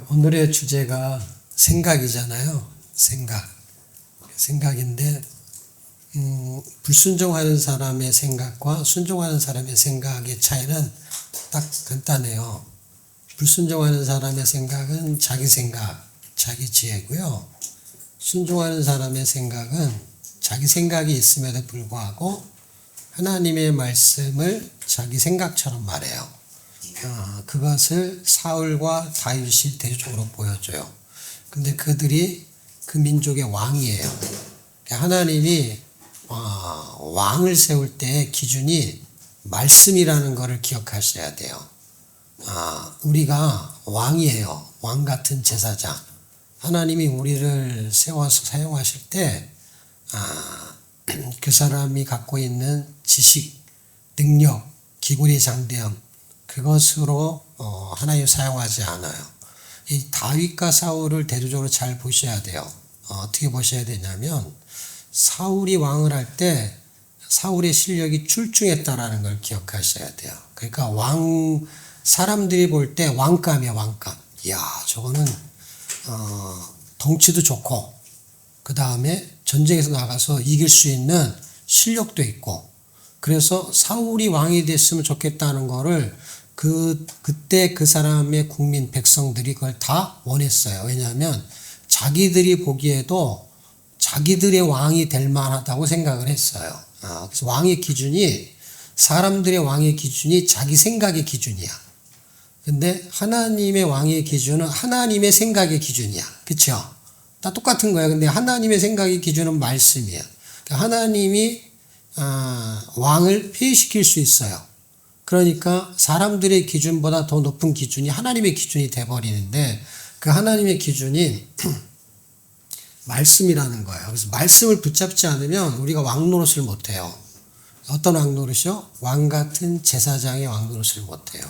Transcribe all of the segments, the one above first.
오늘의 주제가 생각이잖아요. 생각인데 불순종하는 사람의 생각과 순종하는 사람의 생각의 차이는 딱 간단해요. 불순종하는 사람의 생각은 자기 생각, 자기 지혜고요. 순종하는 사람의 생각은 자기 생각이 있음에도 불구하고 하나님의 말씀을 자기 생각처럼 말해요. 그것을 사울과 다윗이 대조적으로 보여줘요. 근데 그들이 그 민족의 왕이에요. 하나님이 왕을 세울 때의 기준이 말씀이라는 것을 기억하셔야 돼요. 우리가 왕이에요. 왕 같은 제사장. 하나님이 우리를 세워서 사용하실 때 그 사람이 갖고 있는 지식, 능력, 기구리 장대함 그것으로 하나님 사용하지 않아요. 이 다윗과 사울을 대조적으로 잘 보셔야 돼요. 어떻게 보셔야 되냐면 사울이 왕을 할 때 사울의 실력이 출중했다라는 걸 기억하셔야 돼요. 그러니까 사람들이 볼 때 왕감이야, 왕감. 이야, 저거는 덩치도 좋고 그 다음에 전쟁에서 나가서 이길 수 있는 실력도 있고 그래서 사울이 왕이 됐으면 좋겠다는 거를 그때 그 사람의 국민 백성들이 그걸 다 원했어요. 왜냐하면 자기들이 보기에도 자기들의 왕이 될 만하다고 생각을 했어요. 그래서 사람들의 왕의 기준이 자기 생각의 기준이야. 근데 하나님의 왕의 기준은 하나님의 생각의 기준이야. 그쵸? 다 똑같은 거야. 근데 하나님의 생각의 기준은 말씀이야. 그러니까 하나님이 왕을 폐위시킬 수 있어요. 그러니까 사람들의 기준보다 더 높은 기준이 하나님의 기준이 돼버리는데 그 하나님의 기준이 말씀이라는 거예요. 그래서 말씀을 붙잡지 않으면 우리가 왕 노릇을 못해요. 어떤 왕 노릇이요? 왕 같은 제사장의 왕 노릇을 못해요.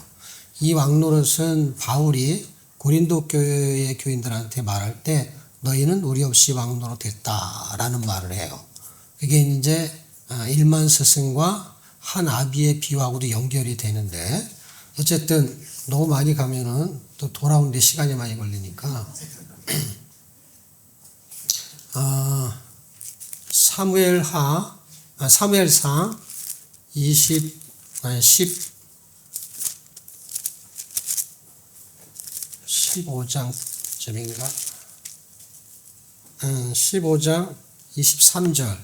이 왕 노릇은 바울이 고린도 교회의 교인들한테 말할 때 너희는 우리 없이 왕 노릇 했다라는 말을 해요. 이게 이제 일만 스승과 한 아비의 비유하고도 연결이 되는데 어쨌든 너무 많이 가면은 또 돌아오는데 시간이 많이 걸리니까 사무엘상 15장쯤인가? 15장 23절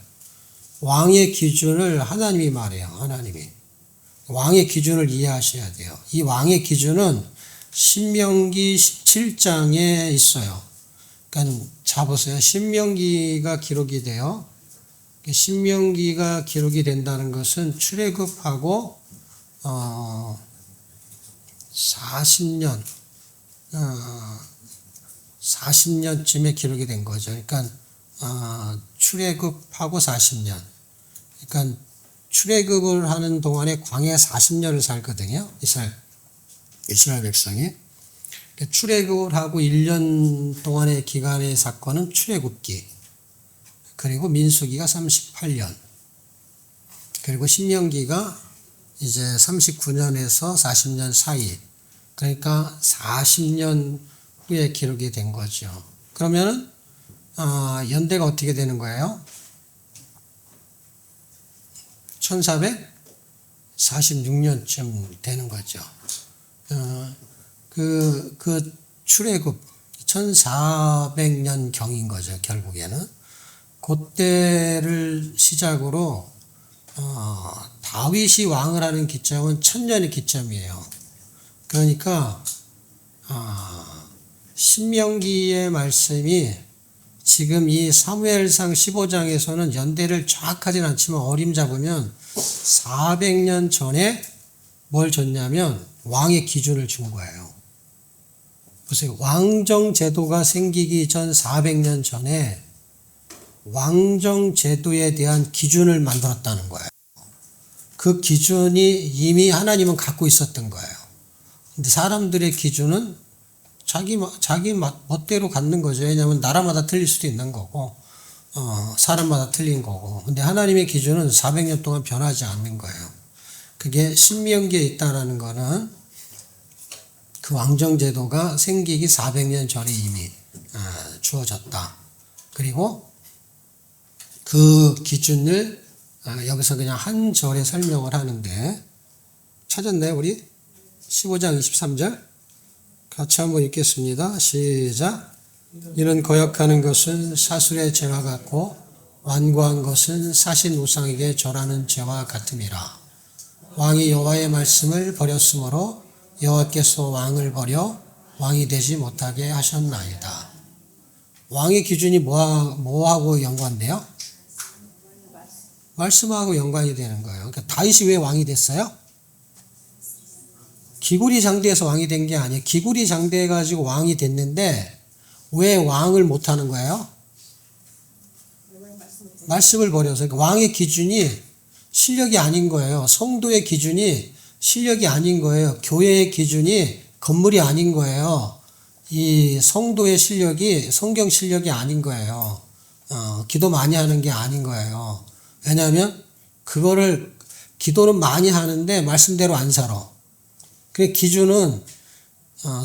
왕의 기준을 하나님이 말해요. 하나님이. 왕의 기준을 이해하셔야 돼요. 이 왕의 기준은 신명기 17장에 있어요. 그러니까 자보세요. 신명기가 기록이 돼요. 신명기가 기록이 된다는 것은 출애굽하고 40년쯤에 기록이 된 거죠. 그러니까 출애굽하고 40년. 그러니까 출애굽을 하는 동안에 광야 40년을 살거든요. 이스라엘 백성이. 출애굽을 하고 1년 동안의 기간의 사건은 출애굽기. 그리고 민수기가 38년. 그리고 신명기가 이제 39년에서 40년 사이. 그러니까 40년 후에 기록이 된 거죠. 그러면은 연대가 어떻게 되는 거예요? 1446년쯤 되는 거죠. 그 출애굽 1400년 경인 거죠. 결국에는 그때를 시작으로 다윗이 왕을 하는 기점은 1000년의 기점이에요. 그러니까 신명기의 말씀이 지금 이 사무엘상 15장에서는 연대를 정확하진 않지만 어림잡으면 400년 전에 뭘 줬냐면 왕의 기준을 준 거예요. 보세요. 왕정 제도가 생기기 전 400년 전에 왕정 제도에 대한 기준을 만들었다는 거예요. 그 기준이 이미 하나님은 갖고 있었던 거예요. 근데 사람들의 기준은 자기 멋대로 갖는 거죠. 왜냐하면 나라마다 틀릴 수도 있는 거고, 사람마다 틀린 거고. 근데 하나님의 기준은 400년 동안 변하지 않는 거예요. 그게 신명기에 있다라는 거는 그 왕정제도가 생기기 400년 전에 이미 주어졌다. 그리고 그 기준을 여기서 그냥 한 절에 설명을 하는데, 찾았나요 우리? 15장 23절 같이 한번 읽겠습니다. 시작. 이는 거역하는 것은 사술의 죄와 같고 완고한 것은 사신 우상에게 절하는 죄와 같음이라. 왕이 여호와의 말씀을 버렸으므로 여호와께서 왕을 버려 왕이 되지 못하게 하셨나이다. 왕의 기준이 뭐하고 연관돼요? 말씀하고 연관이 되는 거예요. 그러니까 다윗이 왜 왕이 됐어요? 기굴이 장대해서 왕이 된 게 아니에요. 기굴이 장대해가지고 왕이 됐는데 왜 왕을 못하는 거예요? 말씀을 버려서. 그러니까 왕의 기준이 실력이 아닌 거예요. 성도의 기준이 실력이 아닌 거예요. 교회의 기준이 건물이 아닌 거예요. 이 성도의 실력이 성경 실력이 아닌 거예요. 기도 많이 하는 게 아닌 거예요. 왜냐하면 그거를 기도는 많이 하는데 말씀대로 안 살아. 그 기준은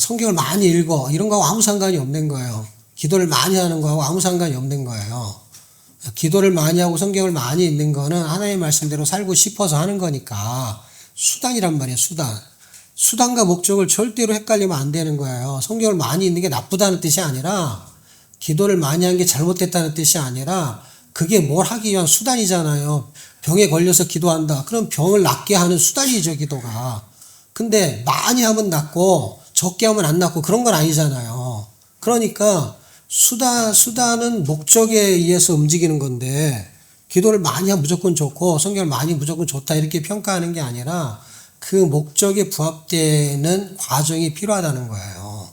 성경을 많이 읽어 이런 거하고 아무 상관이 없는 거예요. 기도를 많이 하는 거하고 아무 상관이 없는 거예요. 기도를 많이 하고 성경을 많이 읽는 거는 하나님의 말씀대로 살고 싶어서 하는 거니까 수단이란 말이에요. 수단과 목적을 절대로 헷갈리면 안 되는 거예요. 성경을 많이 읽는 게 나쁘다는 뜻이 아니라, 기도를 많이 한 게 잘못됐다는 뜻이 아니라, 그게 뭘 하기 위한 수단이잖아요. 병에 걸려서 기도한다. 그럼 병을 낫게 하는 수단이죠, 기도가. 근데 많이 하면 낫고 적게 하면 안 낫고 그런 건 아니잖아요. 그러니까 수단은 목적에 의해서 움직이는 건데, 기도를 많이 하면 무조건 좋고 성경을 많이 무조건 좋다 이렇게 평가하는 게 아니라 그 목적에 부합되는 과정이 필요하다는 거예요.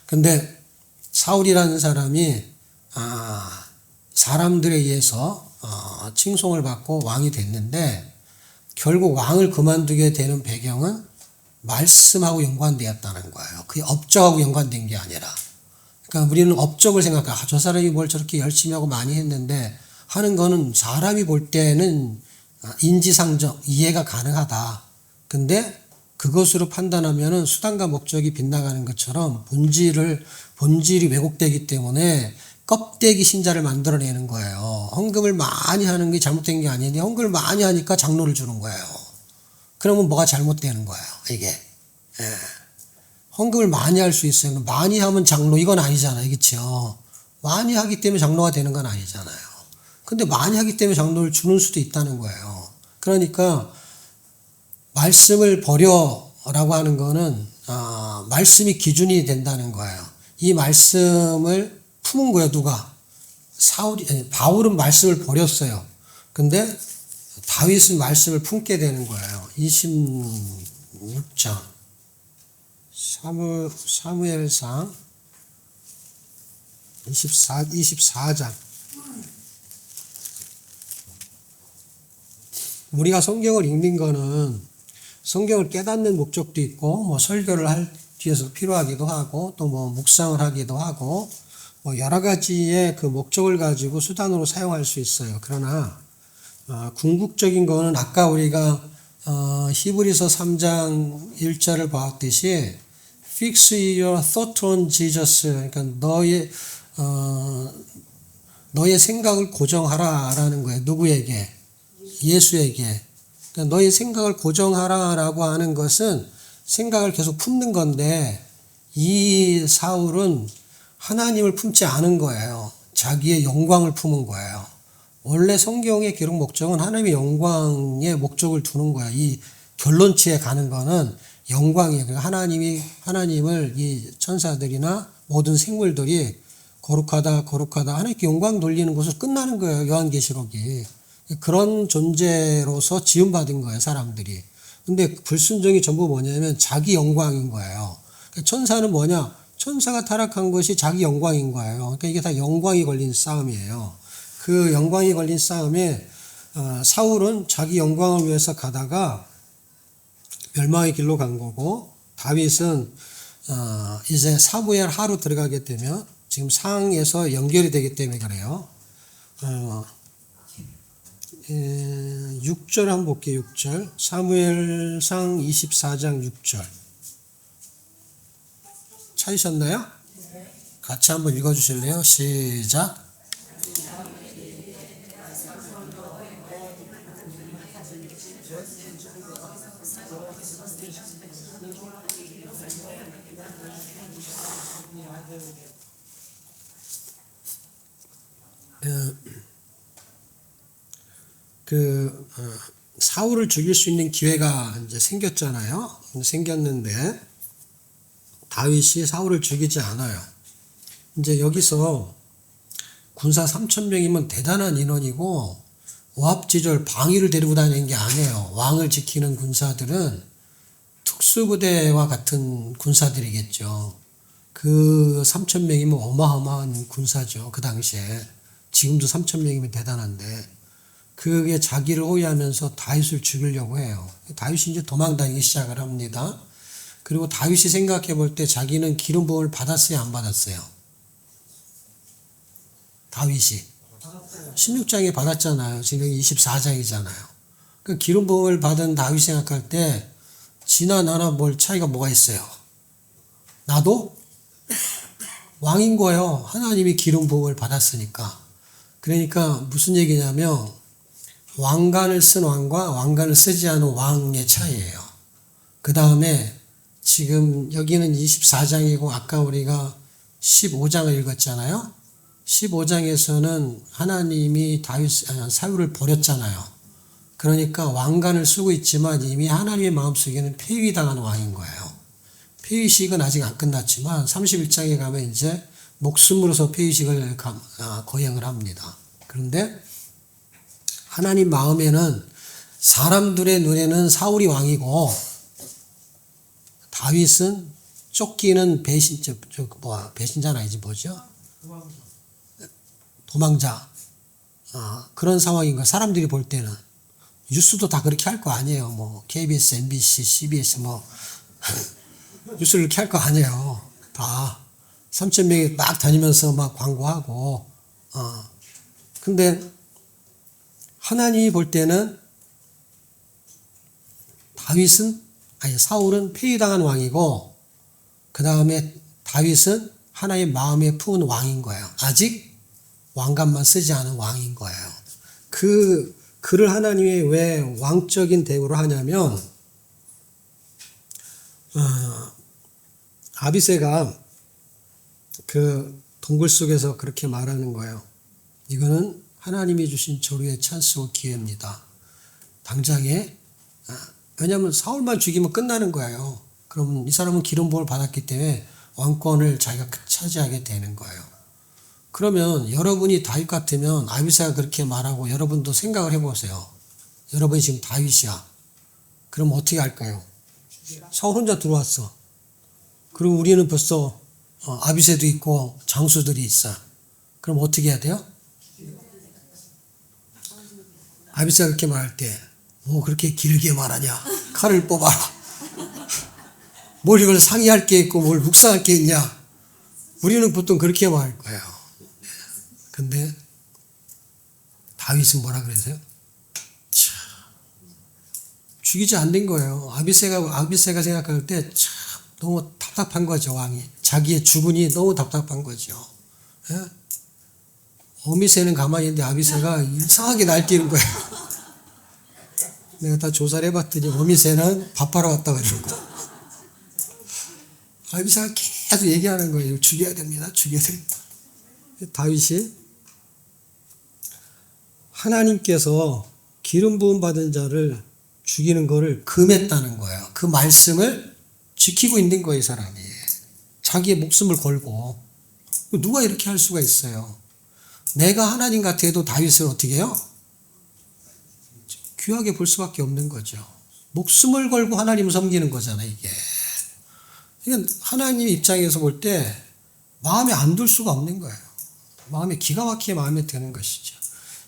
근데 사울이라는 사람이 사람들에 의해서 칭송을 받고 왕이 됐는데, 결국 왕을 그만두게 되는 배경은 말씀하고 연관되었다는 거예요. 그게 업적하고 연관된 게 아니라. 그러니까 우리는 업적을 생각해. 저 사람이 뭘 저렇게 열심히 하고 많이 했는데 하는 거는 사람이 볼 때는 인지상정, 이해가 가능하다. 근데 그것으로 판단하면은 수단과 목적이 빗나가는 것처럼 본질이 왜곡되기 때문에 껍데기 신자를 만들어내는 거예요. 헌금을 많이 하는 게 잘못된 게 아닌데 헌금을 많이 하니까 장로를 주는 거예요. 그러면 뭐가 잘못되는 거예요, 이게. 예. 헌금을 많이 할 수 있어요. 많이 하면 장로, 이건 아니잖아요. 그렇죠? 많이 하기 때문에 장로가 되는 건 아니잖아요. 근데 많이 하기 때문에 장로를 주는 수도 있다는 거예요. 그러니까 말씀을 버려라고 하는 거는 말씀이 기준이 된다는 거예요. 이 말씀을 품은 거예요. 누가? 바울은 말씀을 버렸어요. 근데 다윗은 말씀을 품게 되는 거예요. 26장 사무엘상 24장. 우리가 성경을 읽는 거는 성경을 깨닫는 목적도 있고, 뭐 설교를 할 뒤에서 필요하기도 하고, 또 뭐 묵상을 하기도 하고, 뭐 여러 가지의 그 목적을 가지고 수단으로 사용할 수 있어요. 그러나 궁극적인 거는 아까 우리가 히브리서 3장 1절을 봤듯이 Fix your thought on Jesus. 그러니까 너의 생각을 고정하라라는 거예요. 누구에게? 예수에게. 그러니까 너의 생각을 고정하라라고 하는 것은 생각을 계속 품는 건데, 이 사울은 하나님을 품지 않은 거예요. 자기의 영광을 품은 거예요. 원래 성경의 기록 목적은 하나님의 영광의 목적을 두는 거야. 이 결론치에 가는 거는 영광이에요. 그러니까 하나님을 이 천사들이나 모든 생물들이 거룩하다 하나님께 영광 돌리는 것으로 끝나는 거예요. 요한계시록이. 그런 존재로서 지음받은 거예요, 사람들이. 근데 불순종이 전부 뭐냐면 자기 영광인 거예요. 천사는 뭐냐? 천사가 타락한 것이 자기 영광인 거예요. 그러니까 이게 다 영광이 걸린 싸움이에요. 그 영광이 걸린 싸움에 사울은 자기 영광을 위해서 가다가 멸망의 길로 간 거고, 다윗은 이제 사무엘 하로 들어가게 되면 지금 상에서 연결이 되기 때문에 그래요. 6절 한번 볼게요. 6절. 사무엘상 24장 6절. 찾으셨나요? 같이 한번 읽어주실래요? 시작. 사울을 죽일 수 있는 기회가 이제 생겼잖아요. 생겼는데 다윗이 사울을 죽이지 않아요. 이제 여기서 군사 3,000명이면 대단한 인원이고 오합지졸 방위를 데리고 다니는 게 아니에요. 왕을 지키는 군사들은 특수부대와 같은 군사들이겠죠. 그 3,000명이면 어마어마한 군사죠. 그 당시에. 지금도 3,000명이면 대단한데 그게 자기를 호위하면서 다윗을 죽이려고 해요. 다윗이 이제 도망다니기 시작을 합니다. 그리고 다윗이 생각해 볼 때 자기는 기름 부음을 받았어요, 안 받았어요? 다윗이 16장에 받았잖아요. 지금 24장이잖아요. 그 기름 부음을 받은 다윗 생각할 때 지나 나나 뭘 차이가 뭐가 있어요? 나도 왕인 거예요. 하나님이 기름 부음을 받았으니까. 그러니까 무슨 얘기냐면 왕관을 쓴 왕과 왕관을 쓰지 않은 왕의 차이예요. 그 다음에 지금 여기는 24장이고 아까 우리가 15장을 읽었잖아요. 15장에서는 하나님이 사울을 버렸잖아요. 그러니까 왕관을 쓰고 있지만 이미 하나님의 마음속에는 폐위당한 왕인 거예요. 폐위식은 아직 안 끝났지만 31장에 가면 이제 목숨으로서 폐위식을 거행을 합니다. 그런데 하나님 마음에는 사람들의 눈에는 사울이 왕이고 다윗은 쫓기는 배신자는 아니지 뭐죠? 도망자. 그런 상황인 거야. 사람들이 볼 때는. 뉴스도 다 그렇게 할 거 아니에요. 뭐 KBS, MBC, CBS 뉴스를 이렇게 할 거 아니에요. 다 3,000명이 막 다니면서 막 광고하고. 근데 하나님이 볼 때는 사울은 폐위당한 왕이고 그 다음에 다윗은 하나의 마음에 품은 왕인 거예요. 아직 왕관만 쓰지 않은 왕인 거예요. 그를 하나님이 왜 왕적인 대우를 하냐면 아비새가 그 동굴 속에서 그렇게 말하는 거예요. 이거는 하나님이 주신 조류의 찬스와 기회입니다. 당장에 왜냐하면 사울만 죽이면 끝나는 거예요. 그러면 이 사람은 기름 부음을 받았기 때문에 왕권을 자기가 차지하게 되는 거예요. 그러면 여러분이 다윗 같으면 아비새가 그렇게 말하고 여러분도 생각을 해보세요. 여러분이 지금 다윗이야. 그럼 어떻게 할까요? 사울 혼자 들어왔어. 그리고 우리는 벌써 아비새도 있고 장수들이 있어. 그럼 어떻게 해야 돼요? 아비새가 그렇게 말할 때 뭐 그렇게 길게 말하냐? 칼을 뽑아라. 뭘 이걸 상의할 게 있고 뭘 묵상할 게 있냐? 우리는 보통 그렇게 말할 거예요. 근데 다윗은 뭐라 그러세요? 죽이지 않는 거예요. 아비새가 생각할 때 참 너무 답답한 거죠, 왕이. 자기의 주군이 너무 답답한 거죠. 예? 어미새는 가만히 있는데 아비새가 이상하게 날뛰는 거예요. 내가 다 조사를 해봤더니 어미새는 밥하러 갔다 그러고 아비새가 계속 얘기하는 거예요. 죽여야 됩니다. 죽여야 됩니다. 다윗이 하나님께서 기름 부음 받은 자를 죽이는 거를 금했다는 거예요. 그 말씀을 지키고 있는 거예요, 이 사람이. 자기의 목숨을 걸고. 누가 이렇게 할 수가 있어요? 내가 하나님 같아도 다윗을 어떻게 해요? 귀하게 볼 수밖에 없는 거죠. 목숨을 걸고 하나님을 섬기는 거잖아요, 이게. 이건 하나님 입장에서 볼 때 마음에 안 둘 수가 없는 거예요. 마음에 기가 막히게 마음에 드는 것이죠.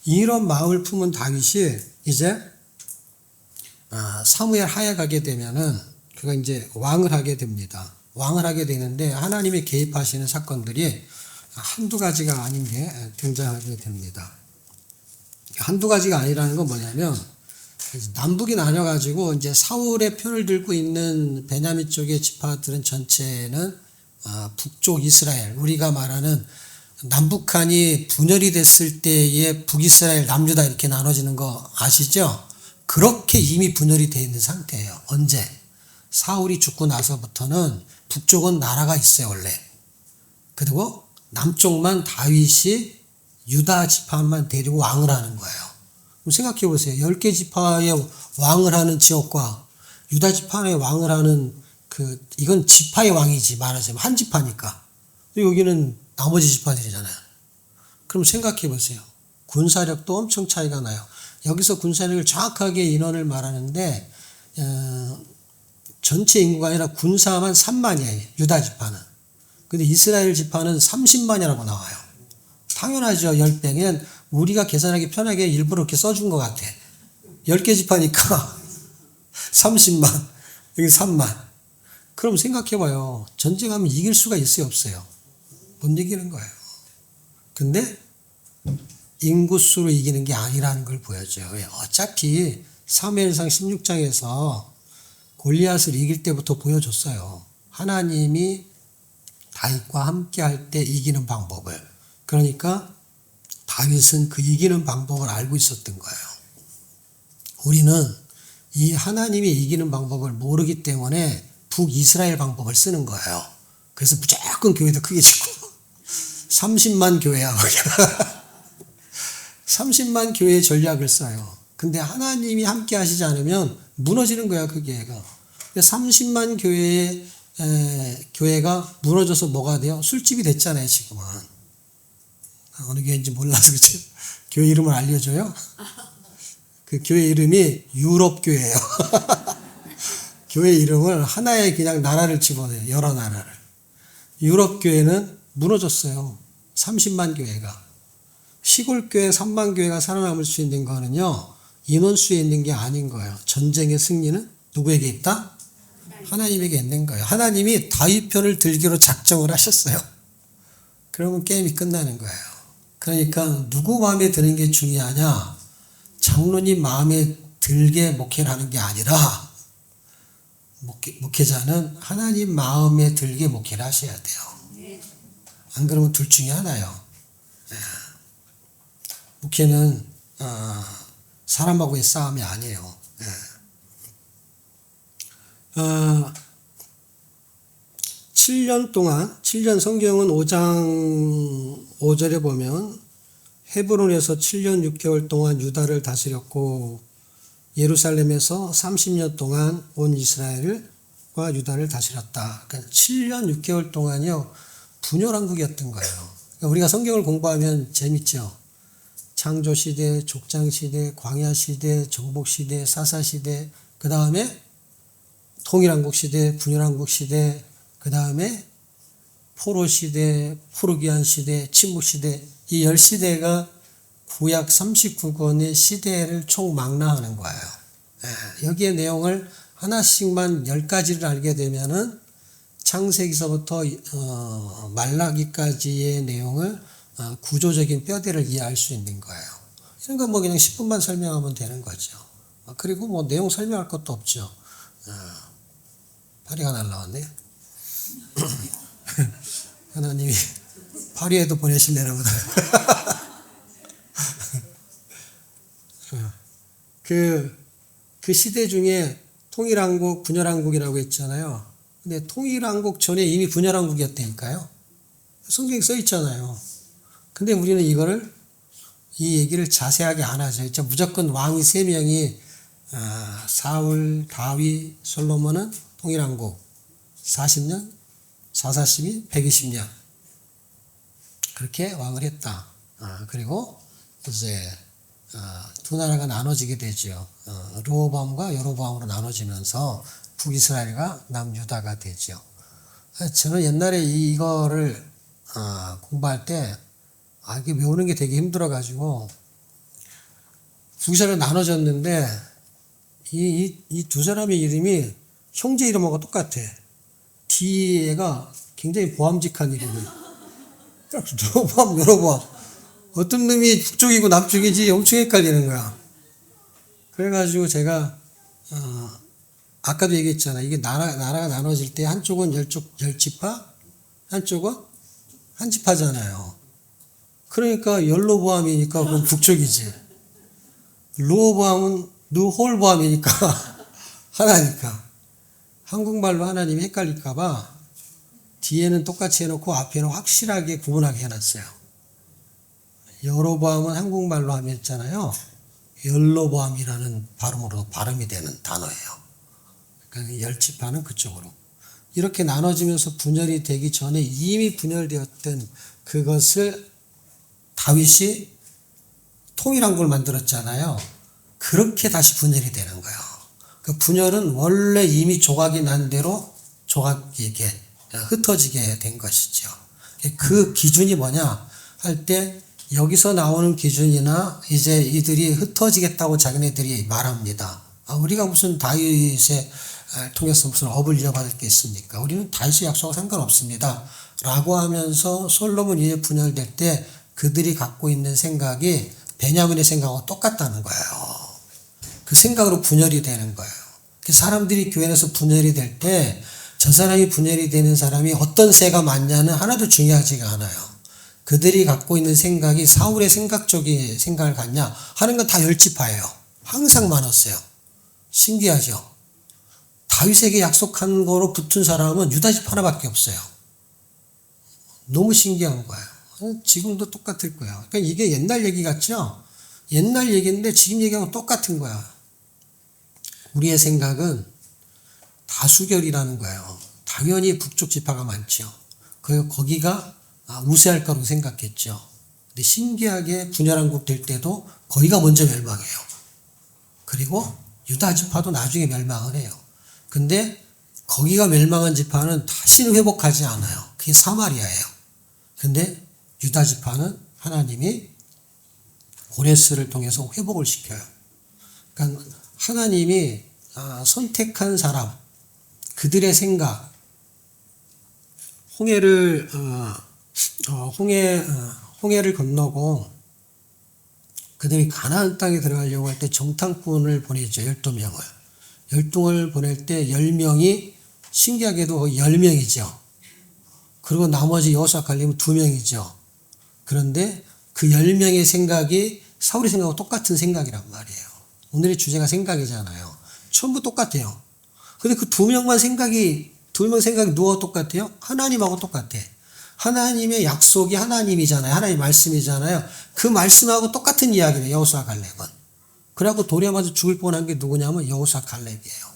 이런 마음을 품은 다윗이 이제 사무엘 하에 가게 되면은 그가 이제 왕을 하게 됩니다. 왕을 하게 되는데 하나님이 개입하시는 사건들이 한두 가지가 아닌 게 등장하게 됩니다. 한두 가지가 아니라는 건 뭐냐면 남북이 나뉘어가지고 이제 사울의 편을 들고 있는 베냐민 쪽의 지파들은 전체는 북쪽 이스라엘, 우리가 말하는 남북한이 분열이 됐을 때의 북이스라엘, 남유다 이렇게 나눠지는 거 아시죠? 그렇게 이미 분열이 되어 있는 상태예요. 언제? 사울이 죽고 나서부터는 북쪽은 나라가 있어요, 원래. 그리고 남쪽만 다윗이 유다 지파만 데리고 왕을 하는 거예요. 그럼 생각해 보세요. 10개 지파의 왕을 하는 지역과 유다 지파의 왕을 하는 이건 지파의 왕이지, 말하자면. 한 지파니까. 여기는 나머지 지파들이잖아요. 그럼 생각해 보세요. 군사력도 엄청 차이가 나요. 여기서 군사력을 정확하게 인원을 말하는데, 전체 인구가 아니라 군사만 3만이에요. 유다 지파는. 근데 이스라엘 지파는 30만이라고 나와요. 당연하죠. 10배. 그냥 우리가 계산하기 편하게 일부러 이렇게 써준 것 같아. 10개 지파니까 30만, 여기 3만. 그럼 생각해봐요. 전쟁하면 이길 수가 있어요, 없어요? 못 이기는 거예요. 근데 인구수로 이기는 게 아니라는 걸 보여줘요. 왜? 어차피 사무엘상 16장에서 골리앗을 이길 때부터 보여줬어요. 하나님이 다윗과 함께 할 때 이기는 방법을. 그러니까 다윗은 그 이기는 방법을 알고 있었던 거예요. 우리는 이 하나님이 이기는 방법을 모르기 때문에 북이스라엘 방법을 쓰는 거예요. 그래서 무조건 교회도 크게 짓고 30만 교회야. 30만 교회 전략을 써요. 근데 하나님이 함께 하시지 않으면 무너지는 거야, 그 교회가. 30만 교회가 무너져서 뭐가 돼요? 술집이 됐잖아요, 지금은. 어느 교회인지 몰라서 그치? 교회 이름을 알려줘요? 그 교회 이름이 유럽교회예요. 교회 이름을 하나의 그냥 나라를 집어넣어요. 여러 나라를. 유럽교회는 무너졌어요. 30만 교회가. 시골교회 3만 교회가 살아남을 수 있는 거는요, 인원수에 있는 게 아닌 거예요. 전쟁의 승리는 누구에게 있다? 하나님에게 있는 거예요. 하나님이 다윗 편을 들기로 작정을 하셨어요. 그러면 게임이 끝나는 거예요. 그러니까 누구 마음에 드는 게 중요하냐? 장로님 마음에 들게 목회를 하는 게 아니라 목회자는 하나님 마음에 들게 목회를 하셔야 돼요. 안 그러면 둘 중에 하나요. 목회는 사람하고의 싸움이 아니에요. 7년 동안, 7년 성경은 5장 5절에 보면 헤브론에서 7년 6개월 동안 유다를 다스렸고 예루살렘에서 30년 동안 온 이스라엘과 유다를 다스렸다. 그러니까 7년 6개월 동안요, 분열왕국이었던 거예요. 그러니까 우리가 성경을 공부하면 재밌죠. 창조시대, 족장시대, 광야시대, 정복시대, 사사시대, 그 다음에 통일왕국시대, 분열왕국시대, 그 다음에 포로시대, 포르기안시대, 침묵시대, 이 10시대가 구약 39권의 시대를 총망라하는 거예요. 여기에 내용을 하나씩만 10가지를 알게 되면은 창세기서부터 말라기까지의 내용을 구조적인 뼈대를 이해할 수 있는 거예요. 이런 건 뭐 그냥 10분만 설명하면 되는 거죠. 그리고 뭐 내용 설명할 것도 없죠. 파리가 날라왔네. 하나님이 파리에도 보내실래나 보다. 그 시대 중에 통일왕국, 분열왕국이라고 했잖아요. 근데 통일왕국 전에 이미 분열왕국이었다니까요. 성경에 써 있잖아요. 근데 우리는 이 얘기를 자세하게 안 하죠. 무조건 왕이 3명이, 사울, 다윗, 솔로몬은 통일왕국 40년, 442, 120년. 그렇게 왕을 했다. 그리고 이제 두 나라가 나눠지게 되죠. 르호보암과 여로보암으로 나눠지면서 북이스라엘과 남유다가 되죠. 저는 옛날에 이거를 공부할 때 이게 외우는 게 되게 힘들어가지고 북이스라엘로 나눠졌는데 이 두 사람의 이름이 형제 이름하고 똑같아. 뒤에가 굉장히 보암직한 이름이에요. 르호보암, 여로보암. 어떤 놈이 북쪽이고 남쪽이지 엄청 헷갈리는 거야. 그래가지고 제가 아까도 얘기했잖아. 이게 나라가 나눠질 때 한쪽은 10지파, 한쪽은 한집하잖아요. 그러니까 열로보암이니까 그건 북쪽이지. 르호보암은 르홀보암이니까 하나니까. 한국말로 하나님이 헷갈릴까봐 뒤에는 똑같이 해놓고 앞에는 확실하게 구분하게 해놨어요. 여로보암은 한국말로 하면 있잖아요. 열로보암이라는 발음으로 발음이 되는 단어예요. 그러니까 열지파는 그쪽으로. 이렇게 나눠지면서 분열이 되기 전에 이미 분열되었던 그것을 다윗이 통일한 걸 만들었잖아요. 그렇게 다시 분열이 되는 거예요. 그 분열은 원래 이미 조각이 난 대로 조각이 이게 흩어지게 된 것이죠. 그 기준이 뭐냐 할 때 여기서 나오는 기준이나 이제 이들이 흩어지겠다고 자기네들이 말합니다. 우리가 무슨 다윗의 통해서 무슨 업을 이어받을 게 있습니까? 우리는 다윗의 약속과 상관없습니다. 라고 하면서 솔로몬 이후에 분열될 때 그들이 갖고 있는 생각이 베냐민의 생각하고 똑같다는 거예요. 그 생각으로 분열이 되는 거예요. 사람들이 교회 안에서 분열이 될 때 저 사람이 분열이 되는 사람이 어떤 세가 맞냐는 하나도 중요하지가 않아요. 그들이 갖고 있는 생각이 사울의 생각 쪽이 생각을 갖냐 하는 건 다 열지파예요. 항상 많았어요. 신기하죠. 다윗에게 약속한 거로 붙은 사람은 유다집 하나밖에 없어요. 너무 신기한 거예요. 지금도 똑같을 거예요. 그러니까 이게 옛날 얘기 같죠? 옛날 얘기인데 지금 얘기하고 똑같은 거야. 우리의 생각은 다수결이라는 거예요. 당연히 북쪽 지파가 많죠. 거기가 우세할 거라고 생각했죠. 근데 신기하게 분열한국 될 때도 거기가 먼저 멸망해요. 그리고 유다 지파도 나중에 멸망을 해요. 근데 거기가 멸망한 지파는 다시는 회복하지 않아요. 그게 사마리아예요. 근데 유다 지파는 하나님이 고레스를 통해서 회복을 시켜요. 그러니까 하나님이 선택한 사람, 그들의 생각, 홍해를 건너고 그들이 가나안 땅에 들어가려고 할 때 정탐꾼을 보내죠. 12명을. 12명을 보낼 때 10명이 신기하게도 10명이죠. 그리고 나머지 여호수아 갈렙은 2명이죠. 그런데 그 10명의 생각이 사울의 생각하고 똑같은 생각이란 말이에요. 오늘의 주제가 생각이잖아요. 전부 똑같아요. 근데 그 2명 생각이 누구와 똑같아요? 하나님하고 똑같아. 하나님의 약속이 하나님이잖아요. 하나님 말씀이잖아요. 그 말씀하고 똑같은 이야기예요. 여호수아 갈렙은. 그래갖고 돌에 맞아 죽을 뻔한 게 누구냐면 여호수아 갈렙이에요.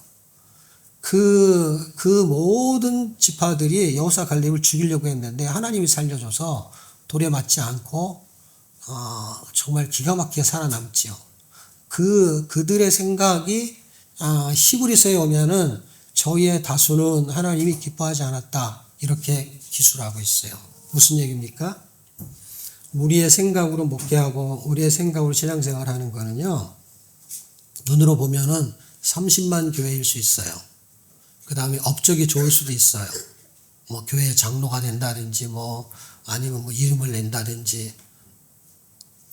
그 모든 지파들이 여호수아 갈렙을 죽이려고 했는데 하나님이 살려줘서 돌에 맞지 않고 정말 기가 막히게 살아남지요. 그들의 생각이 히브리서에 오면은 저희의 다수는 하나님이 기뻐하지 않았다 이렇게 기술하고 있어요. 무슨 얘기입니까? 우리의 생각으로 목회하고 우리의 생각으로 신앙생활하는 거는요. 눈으로 보면은 30만 교회일 수 있어요. 그 다음에 업적이 좋을 수도 있어요. 뭐 교회 장로가 된다든지 뭐 아니면 뭐 이름을 낸다든지.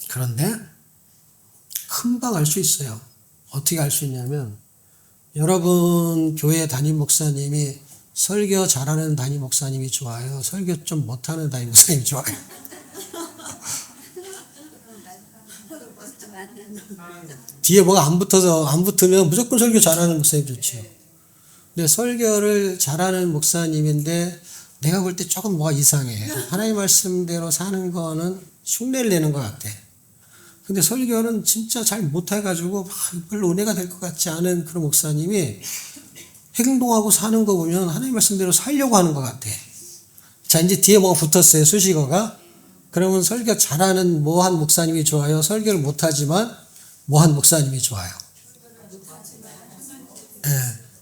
그런데 금방 알 수 있어요. 어떻게 알 수 있냐면 여러분 교회 담임 목사님이 설교 잘하는 담임 목사님이 좋아요? 설교 좀 못하는 담임 목사님이 좋아요? 뒤에 뭐가 안 붙으면 무조건 설교 잘하는 목사님 좋죠. 근데 설교를 잘하는 목사님인데 내가 볼 때 조금 뭐가 이상해. 하나님 말씀대로 사는 거는 흉내를 내는 것 같아. 근데 설교는 진짜 잘 못해가지고 별로 은혜가 될 것 같지 않은 그런 목사님이 행동하고 사는 거 보면 하나님 말씀대로 살려고 하는 것 같아. 자, 이제 뒤에 뭐가 붙었어요. 수식어가. 그러면 설교 잘하는 뭐한 목사님이 좋아요? 설교를 못하지만 뭐한 목사님이 좋아요? 네,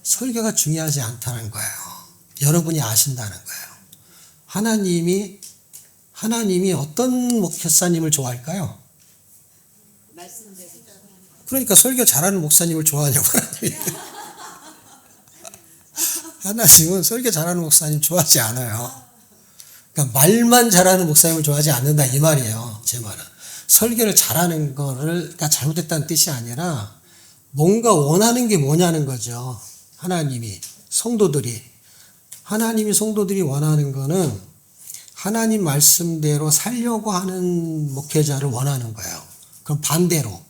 설교가 중요하지 않다는 거예요. 여러분이 아신다는 거예요. 하나님이 어떤 목사님을 좋아할까요? 그러니까 설교 잘하는 목사님을 좋아하냐고 하나님은 설교 잘하는 목사님 좋아하지 않아요. 그러니까 말만 잘하는 목사님을 좋아하지 않는다 이 말이에요. 제 말은. 설교를 잘하는 거를 잘못했다는 뜻이 아니라 뭔가 원하는 게 뭐냐는 거죠. 하나님이 성도들이 원하는 거는 하나님 말씀대로 살려고 하는 목회자를 원하는 거예요. 그럼 반대로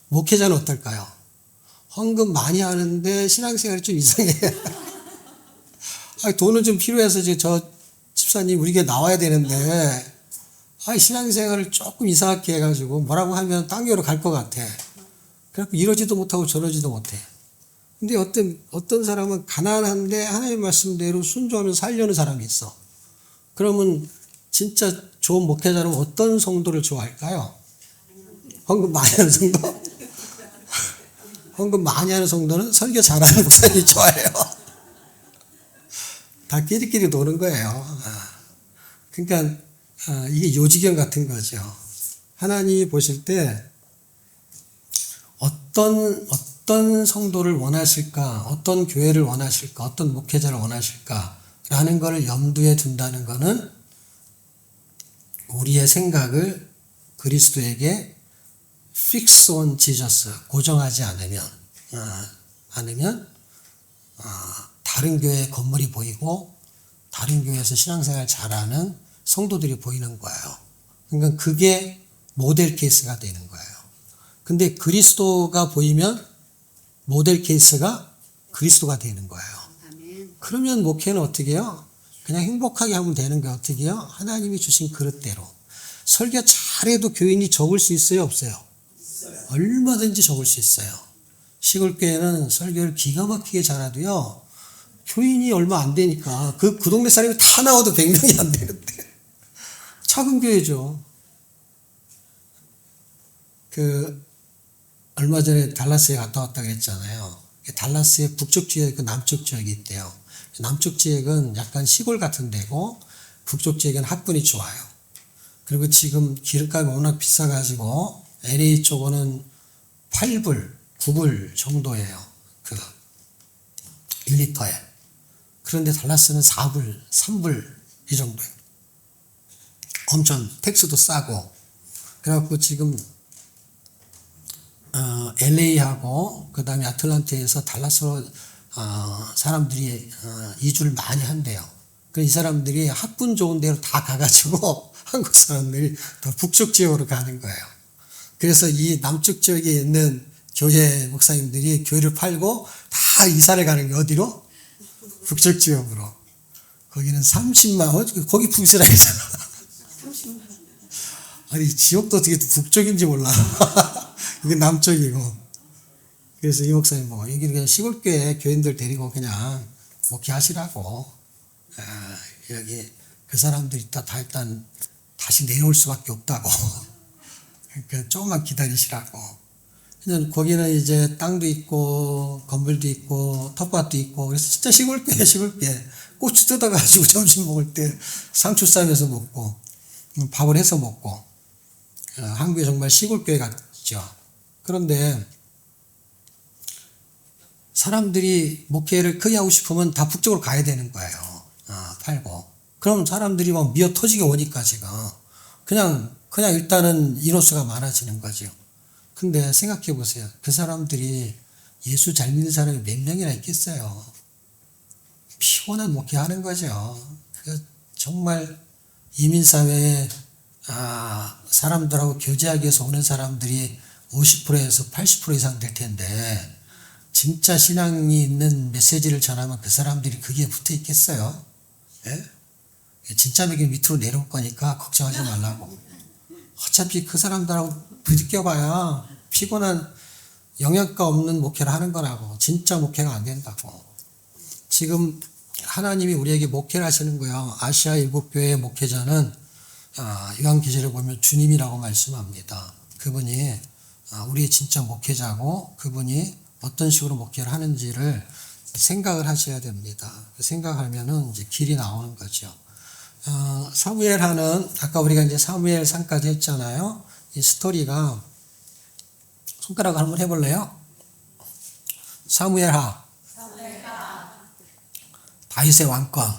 목회자는 어떨까요? 헌금 많이 하는데 신앙생활이 좀 이상해. 돈은 좀 필요해서 저 집사님 우리 교회 나와야 되는데 신앙생활을 조금 이상하게 해가지고 뭐라고 하면 딴 교회로 갈 것 같아. 그래서 이러지도 못하고 저러지도 못해. 근데 어떤 사람은 가난한데 하나님 말씀대로 순종하면서 살려는 사람이 있어. 그러면 진짜 좋은 목회자는 어떤 성도를 좋아할까요? 헌금 많이 하는 성도? 헌금 많이 하는 성도는 설교 잘하는 목사님이 좋아해요. 다 끼리끼리 노는 거예요. 그러니까 이게 요지경 같은 거죠. 하나님이 보실 때 어떤 성도를 원하실까, 어떤 교회를 원하실까, 어떤 목회자를 원하실까라는 것을 염두에 둔다는 것은 우리의 생각을 그리스도에게 fix on Jesus, 고정하지 않으면 다른 교회 건물이 보이고 다른 교회에서 신앙생활 잘하는 성도들이 보이는 거예요. 그러니까 그게 모델 케이스가 되는 거예요. 근데 그리스도가 보이면 모델 케이스가 그리스도가 되는 거예요. 그러면 목회는 어떻게 해요? 그냥 행복하게 하면 되는 게 어떻게 해요? 하나님이 주신 그릇대로. 설교 잘해도 교인이 적을 수 있어요? 없어요? 얼마든지 적을 수 있어요. 시골교회는 설교를 기가 막히게 잘해도요, 교인이 얼마 안 되니까 그 동네 사람이 다 나와도 100명이 안 되는데. 작은 교회죠. 얼마 전에 달라스에 갔다 왔다고 했잖아요. 달라스의 북쪽 지역, 남쪽 지역이 있대요. 남쪽 지역은 약간 시골 같은 데고, 북쪽 지역은 학군이 좋아요. 그리고 지금 기름값이 워낙 비싸가지고, LA 쪽은 8불, 9불 정도예요. 1리터에. 그런데 달라스는 4불, 3불 이 정도예요. 엄청 텍스도 싸고. 그래갖고 지금 LA하고 그 다음에 아틀란타에서 달라스로 사람들이 이주를 많이 한대요. 이 사람들이 학군 좋은 데로 다 가가지고 한국 사람들이 더 북쪽 지역으로 가는 거예요. 그래서 이 남쪽 지역에 있는 교회 목사님들이 교회를 팔고 다 이사를 가는 게 어디로? 북쪽 지역으로. 거기는 30만 원? 거기 북이스라엘이잖아. 아니 지역도 어떻게 북쪽인지 몰라. 이게 남쪽이고. 그래서 이 목사님 여기 그냥 시골교회 교인들 데리고 그냥 목회하시라고. 여기 그 사람들이 다 일단 다시 내려올 수밖에 없다고. 그러니까 조금만 기다리시라고. 그냥 거기는 이제 땅도 있고 건물도 있고 텃밭도 있고 그래서 진짜 시골교회 고추 뜯어가지고 점심 먹을 때 상추 싸면서 먹고 밥을 해서 먹고 한국에 정말 시골교회 같죠. 그런데 사람들이 목회를 크게 하고 싶으면 다 북쪽으로 가야 되는 거예요. 팔고. 그럼 사람들이 막 미어 터지게 오니까 지금 그냥 일단은 인원수가 많아지는 거죠. 근데 생각해 보세요. 그 사람들이 예수 잘 믿는 사람이 몇 명이나 있겠어요. 피곤한 목회하는 거죠. 정말 이민사회에 사람들하고 교제하기 위해서 오는 사람들이 50%에서 80% 이상 될 텐데 진짜 신앙이 있는 메시지를 전하면 그 사람들이 거기에 붙어 있겠어요? 예? 진짜 믿기 밑으로 내려올 거니까 걱정하지 말라고. 어차피 그 사람들하고 부딪혀봐야 피곤한 영양가 없는 목회를 하는 거라고. 진짜 목회가 안 된다고. 지금 하나님이 우리에게 목회를 하시는 거예요. 아시아 일곱교회의 목회자는 요한계시록에 보면 주님이라고 말씀합니다. 그분이 우리의 진짜 목회자고 그분이 어떤 식으로 목회를 하는지를 생각을 하셔야 됩니다. 생각하면은 이제 길이 나오는 거죠. 사무엘하는 아까 우리가 이제 사무엘상까지 했잖아요. 이 스토리가 손가락을 한번 해볼래요? 사무엘하. 다윗의 왕권.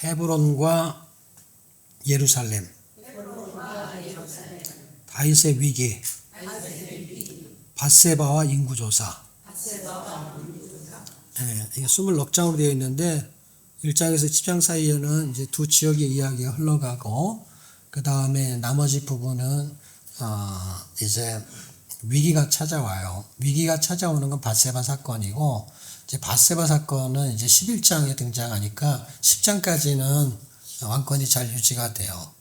헤브론과 예루살렘. 다윗의 위기. 밧세바와 인구조사. 네, 이게 20장으로 되어 있는데 1장에서 10장 사이에는 이제 두 지역의 이야기가 흘러가고, 그 다음에 나머지 부분은, 이제 위기가 찾아와요. 위기가 찾아오는 건 밧세바 사건이고, 이제 밧세바 사건은 이제 11장에 등장하니까 10장까지는 왕권이 잘 유지가 돼요.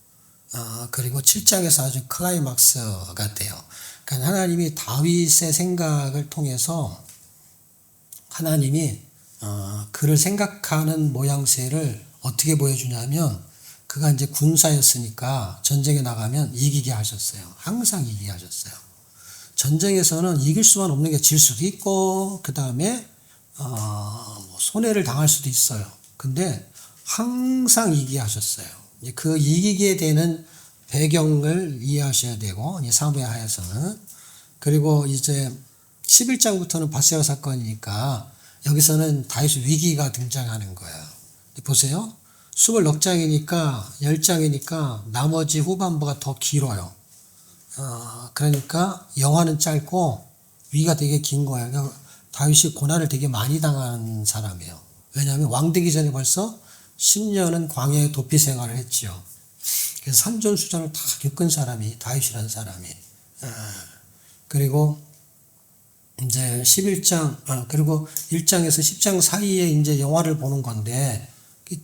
그리고 7장에서 아주 클라이막스가 돼요. 그러니까 하나님이 다윗의 생각을 통해서 하나님이 그를 생각하는 모양새를 어떻게 보여주냐면, 그가 이제 군사였으니까 전쟁에 나가면 이기게 하셨어요. 항상 이기게 하셨어요. 전쟁에서는 이길 수만 없는 게 질 수도 있고, 그 다음에 손해를 당할 수도 있어요. 근데 항상 이기게 하셨어요. 그 이기게 되는 배경을 이해하셔야 되고, 사무엘하에서는. 그리고 이제 11장부터는 밧세바 사건이니까 여기서는 다윗 위기가 등장하는 거예요. 보세요. 26장이니까 10장이니까 나머지 후반부가 더 길어요. 그러니까 영화는 짧고 위기가 되게 긴 거예요. 그러니까 다윗이 고난을 되게 많이 당한 사람이에요. 왜냐하면 왕 되기 전에 벌써 10년은 광야의 도피 생활을 했지요. 그래서 산전수전을 다 겪은 사람이 다윗이라는 사람이. 그리고 이제 11장, 그리고 1장에서 10장 사이에 이제 영화를 보는 건데,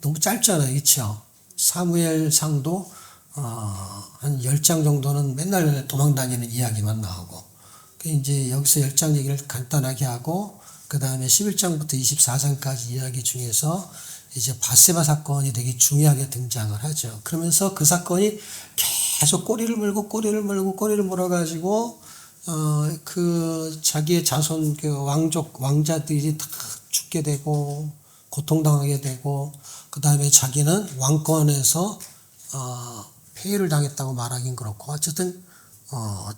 너무 짧잖아요. 그쵸? 사무엘 상도, 한 10장 정도는 맨날 도망 다니는 이야기만 나오고, 이제 여기서 10장 얘기를 간단하게 하고, 그 다음에 11장부터 24장까지 이야기 중에서 이제 밧세바 사건이 되게 중요하게 등장을 하죠. 그러면서 그 사건이 계속 꼬리를 물어가지고, 그 자기의 자손, 그 왕자들이 다 죽게 되고, 고통당하게 되고, 그 다음에 자기는 왕권에서, 폐위를 당했다고 말하긴 그렇고, 어쨌든,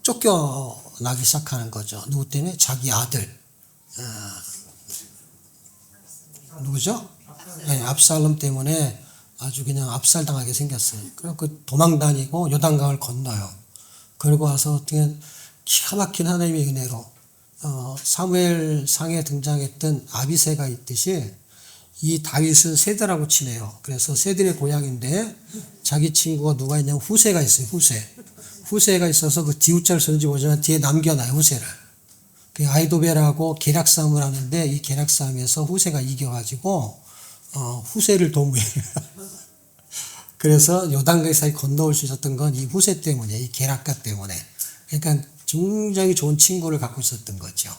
쫓겨나기 시작하는 거죠. 누구 때문에? 자기 아들. 누구죠? 네, 압살롬 때문에 아주 그냥 압살당하게 생겼어요. 그래서 그 도망 다니고 요단강을 건너요. 그리고 와서 어떻게 기가 막힌 하나님의 은혜로, 사무엘 상에 등장했던 아비새가 있듯이 이 다윗은 세대라고 치네요. 그래서 세들의 고향인데 자기 친구가 누가 있냐면 후세가 있어요. 후세가 있어서 그 뒤웃자를 쓰는지 모르지만 뒤에 남겨놔요. 후세를. 그 아이도벨하고 계략싸움을 하는데 이 계략싸움에서 후세가 이겨가지고 후세를 도무해요. 그래서 요단강 사이 건너올 수 있었던 건 이 후세 때문에, 이 계략가 때문에. 그러니까 굉장히 좋은 친구를 갖고 있었던 거죠.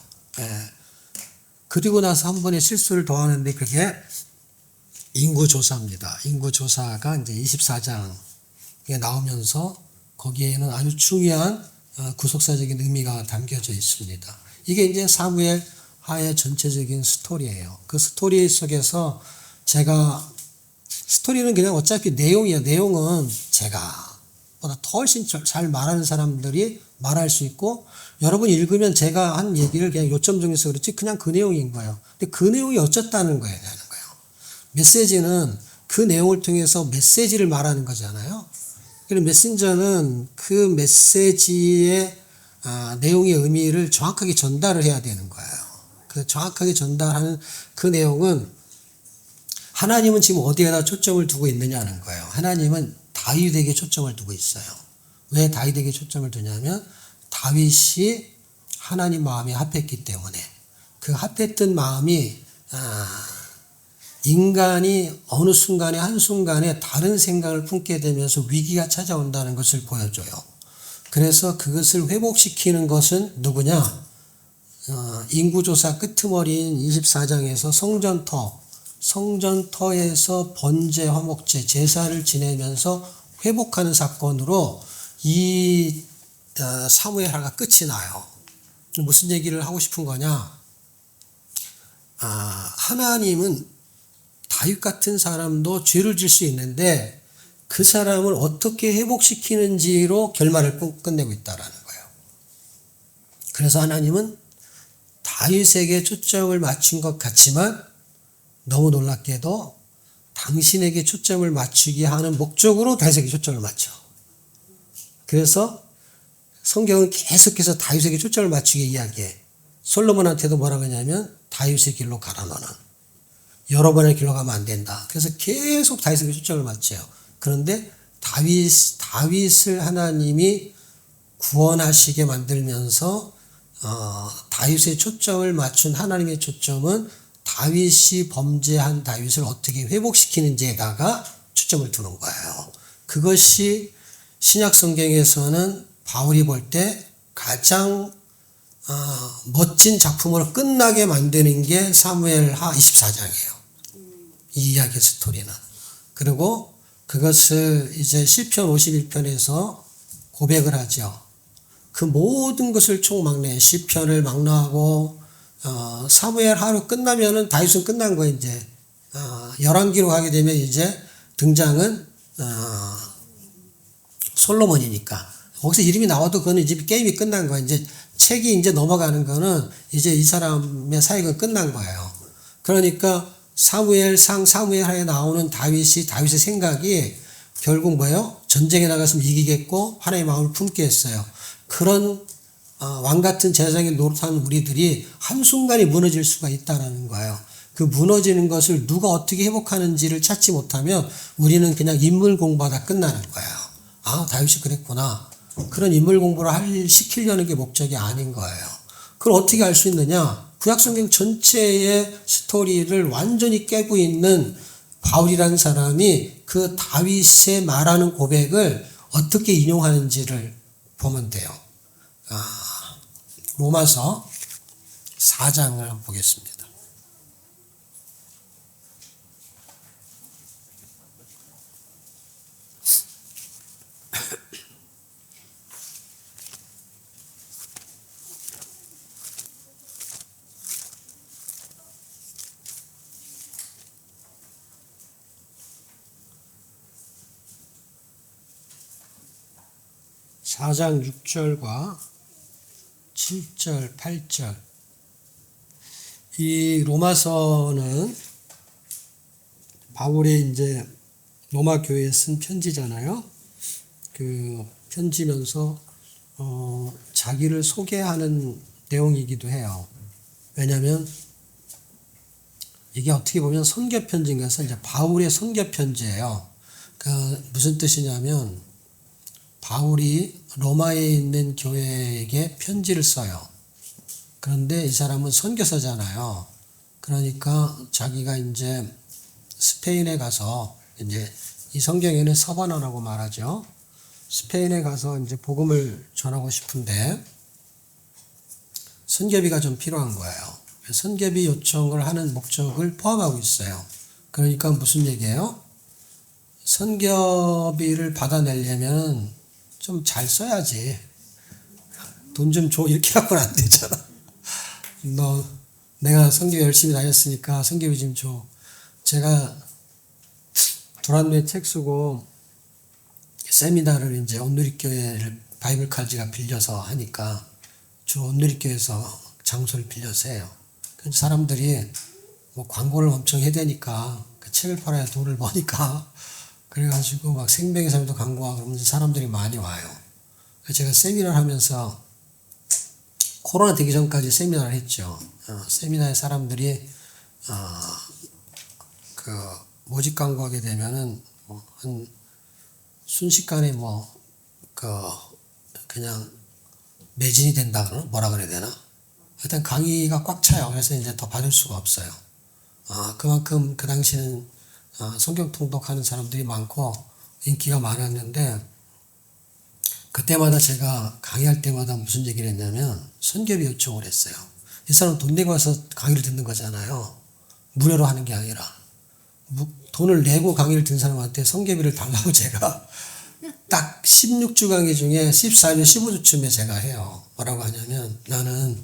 그리고 나서 한 번의 실수를 더 하는데 그게 인구조사입니다. 인구조사가 이제 24장에 나오면서 거기에는 아주 중요한 구속사적인 의미가 담겨져 있습니다. 이게 이제 사무엘 하의 전체적인 스토리예요. 그 스토리 속에서 스토리는 그냥 어차피 내용이에요. 내용은 제가 보다 훨씬 잘 말하는 사람들이 말할 수 있고, 여러분이 읽으면 제가 한 얘기를 그냥 요점 정해서 그렇지 그냥 그 내용인 거예요. 근데 그 내용이 어쨌다는 거예요. 메시지는 그 내용을 통해서 메시지를 말하는 거잖아요. 그리고 메신저는 그 메시지의 내용의 의미를 정확하게 전달을 해야 되는 거예요. 그 정확하게 전달하는 그 내용은 하나님은 지금 어디에다 초점을 두고 있느냐는 거예요. 하나님은 다윗에게 초점을 두고 있어요. 왜 다윗에게 초점을 두냐면 다윗이 하나님 마음에 합했기 때문에, 그 합했던 마음이 인간이 어느 순간에 한순간에 다른 생각을 품게 되면서 위기가 찾아온다는 것을 보여줘요. 그래서 그것을 회복시키는 것은 누구냐? 인구조사 끄트머리인 24장에서 성전터에서 번제, 화목제, 제사를 지내면서 회복하는 사건으로 이 사무엘하가 끝이 나요. 무슨 얘기를 하고 싶은 거냐? 하나님은 다윗 같은 사람도 죄를 질 수 있는데 그 사람을 어떻게 회복시키는지로 결말을 끝내고 있다라는 거예요. 그래서 하나님은 다윗에게 초점을 맞춘 것 같지만 너무 놀랍게도 당신에게 초점을 맞추게 하는 목적으로 다윗에게 초점을 맞춰. 그래서 성경은 계속해서 다윗에게 초점을 맞추게 이야기해. 솔로몬한테도 뭐라고 하냐면 다윗의 길로 가라 너는. 여러 번의 길로 가면 안 된다. 그래서 계속 다윗에게 초점을 맞춰요. 그런데 다윗을 하나님이 구원하시게 만들면서 다윗의 초점을 맞춘 하나님의 초점은 다윗이 범죄한 다윗을 어떻게 회복시키는지에다가 초점을 두는 거예요. 그것이 신약 성경에서는 바울이 볼 때 가장 멋진 작품으로 끝나게 만드는 게 사무엘하 24장이에요. 이 이야기 스토리는. 그리고 그것을 이제 시편 51편에서 고백을 하죠. 그 모든 것을 총망라해 시편을 망라하고 사무엘 하루 끝나면은 다윗은 끝난 거예요. 이제 열왕기로 가게 되면 이제 등장은 솔로몬이니까 거기서 이름이 나와도 그거는 이제 게임이 끝난 거예요. 이제 책이 이제 넘어가는 거는 이제 이 사람의 사역은 끝난 거예요. 그러니까 사무엘상 사무엘하에 나오는 다윗의 생각이 결국 뭐예요? 전쟁에 나갔으면 이기겠고 하나님의 마음을 품게 했어요. 그런 왕같은 제사장의 노릇하는 우리들이 한순간에 무너질 수가 있다는 거예요. 그 무너지는 것을 누가 어떻게 회복하는지를 찾지 못하면 우리는 그냥 인물 공부하다 끝나는 거예요. 아, 다윗이 그랬구나. 그런 인물 공부를 시키려는 게 목적이 아닌 거예요. 그걸 어떻게 알 수 있느냐? 구약성경 전체의 스토리를 완전히 깨고 있는 바울이라는 사람이 그 다윗의 말하는 고백을 어떻게 인용하는지를 보면 돼요. 로마서 4장을 한번 보겠습니다. 사장 6절과 7절, 8절. 이 로마서는 바울이 이제 로마 교회에 쓴 편지잖아요. 그 편지면서 자기를 소개하는 내용이기도 해요. 왜냐하면 이게 어떻게 보면 선교 편지인 것은 이제 바울의 선교 편지예요. 그 무슨 뜻이냐면 바울이 로마에 있는 교회에게 편지를 써요. 그런데 이 사람은 선교사잖아요. 그러니까 자기가 이제 스페인에 가서 이제 이 성경에는 서바나라고 말하죠. 스페인에 가서 이제 복음을 전하고 싶은데 선교비가 좀 필요한 거예요. 선교비 요청을 하는 목적을 포함하고 있어요. 그러니까 무슨 얘기예요? 선교비를 받아내려면 좀 잘 써야지. 돈 좀 줘. 이렇게 갖고는 안 되잖아. 내가 선교 열심히 다녔으니까 선교비 좀 줘. 제가 도란노에 책 쓰고 세미나를 이제 온누리교회를 바이블 칼지가 빌려서 하니까 주로 온누리교회에서 장소를 빌려서 해요. 그래서 사람들이 뭐 광고를 엄청 해야 되니까 그 책을 팔아야 돈을 버니까 그래가지고 막 생명의 삶도 광고하고 그러면서 사람들이 많이 와요. 그래서 제가 세미나를 하면서 코로나 되기 전까지 세미나를 했죠. 세미나에 사람들이 그 모집 광고하게 되면은 뭐 한 순식간에 그냥 매진이 된다 그러나 뭐라 그래야 되나? 일단 강의가 꽉 차요. 그래서 이제 더 받을 수가 없어요. 그만큼 그 당시는 성경 통독하는 사람들이 많고 인기가 많았는데 그때마다 제가 강의할 때마다 무슨 얘기를 했냐면 선교비 요청을 했어요. 이 사람 돈 내고 와서 강의를 듣는 거잖아요. 무료로 하는 게 아니라 돈을 내고 강의를 듣는 사람한테 선교비를 달라고 제가 딱 16주 강의 중에 14주, 15주쯤에 제가 해요. 뭐라고 하냐면 나는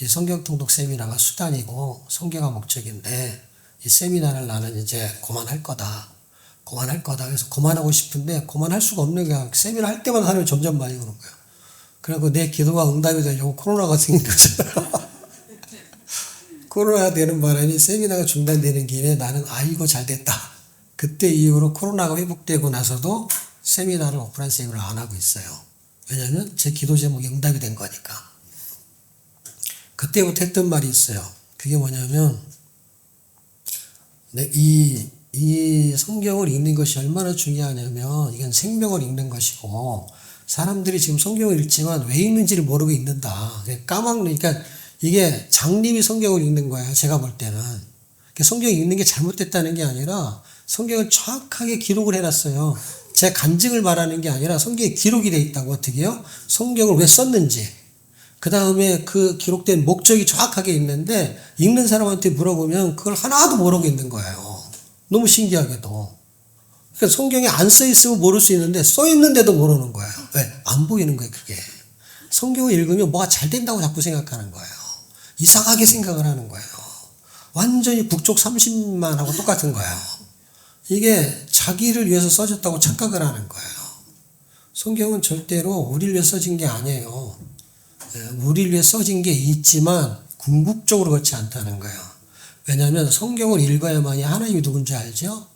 이 성경 통독 세미나가 수단이고 성경가 목적인데 이 세미나를 나는 이제 그만할 거다. 그래서 그만하고 싶은데 그만할 수가 없는 거야. 세미나 할 때마다 사람이 점점 많이 오는 거야. 그리고 내 기도가 응답이 되려고 코로나가 생긴 거잖아. 코로나가 되는 바람에 세미나가 중단되는 김에 나는 아이고 잘 됐다. 그때 이후로 코로나가 회복되고 나서도 세미나를 오프라인 세미나를 안 하고 있어요. 왜냐하면 제 기도 제목이 응답이 된 거니까. 그때부터 했던 말이 있어요. 그게 뭐냐면 네, 이 성경을 읽는 것이 얼마나 중요하냐면, 이건 생명을 읽는 것이고, 사람들이 지금 성경을 읽지만 왜 읽는지를 모르고 읽는다. 까먹으니까 이게 장님이 성경을 읽는 거예요. 제가 볼 때는. 성경 읽는 게 잘못됐다는 게 아니라 성경을 정확하게 기록을 해놨어요. 제 간증을 말하는 게 아니라 성경에 기록이 돼 있다고. 어떻게 해요? 성경을 왜 썼는지. 그 다음에 그 기록된 목적이 정확하게 있는데 읽는 사람한테 물어보면 그걸 하나도 모르고 있는 거예요. 너무 신기하게도. 그러니까 성경에 안 써 있으면 모를 수 있는데 써 있는데도 모르는 거예요. 왜? 안 보이는 거예요, 그게. 성경을 읽으면 뭐가 잘 된다고 자꾸 생각하는 거예요. 이상하게 생각을 하는 거예요. 완전히 북쪽 30만 하고 똑같은 거예요. 이게 자기를 위해서 써졌다고 착각을 하는 거예요. 성경은 절대로 우리를 위해 써진 게 아니에요. 우리를 위해 써진 게 있지만 궁극적으로 그렇지 않다는 거예요. 왜냐하면 성경을 읽어야만이 하나님이 누군지 알죠?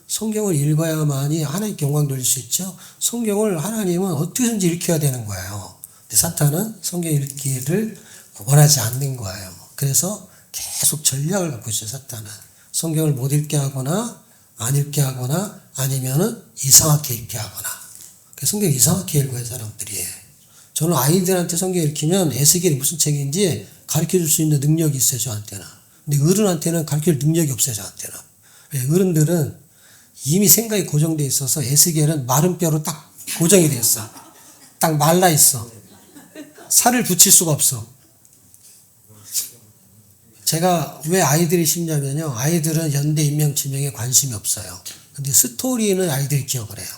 성경을 읽어야만이 하나님께 영광 돌릴 수 있죠? 성경을 하나님은 어떻게든지 읽혀야 되는 거예요. 근데 사탄은 성경 읽기를 원하지 않는 거예요. 그래서 계속 전략을 갖고 있어요, 사탄은. 성경을 못 읽게 하거나, 안 읽게 하거나, 아니면은 이상하게 읽게 하거나. 성경 이상하게 읽어요, 사람들이. 저는 아이들한테 성경 읽히면 에스겔이 무슨 책인지 가르쳐 줄 수 있는 능력이 있어요, 저한테는. 근데 어른한테는 가르쳐 줄 능력이 없어요, 저한테는. 왜? 어른들은 이미 생각이 고정되어 있어서 에스겔은 마른 뼈로 딱 고정이 되어 있어. 딱 말라 있어. 살을 붙일 수가 없어. 제가 왜 아이들이 쉽냐면요. 아이들은 현대 인명 지명에 관심이 없어요. 근데 스토리는 아이들이 기억을 해요.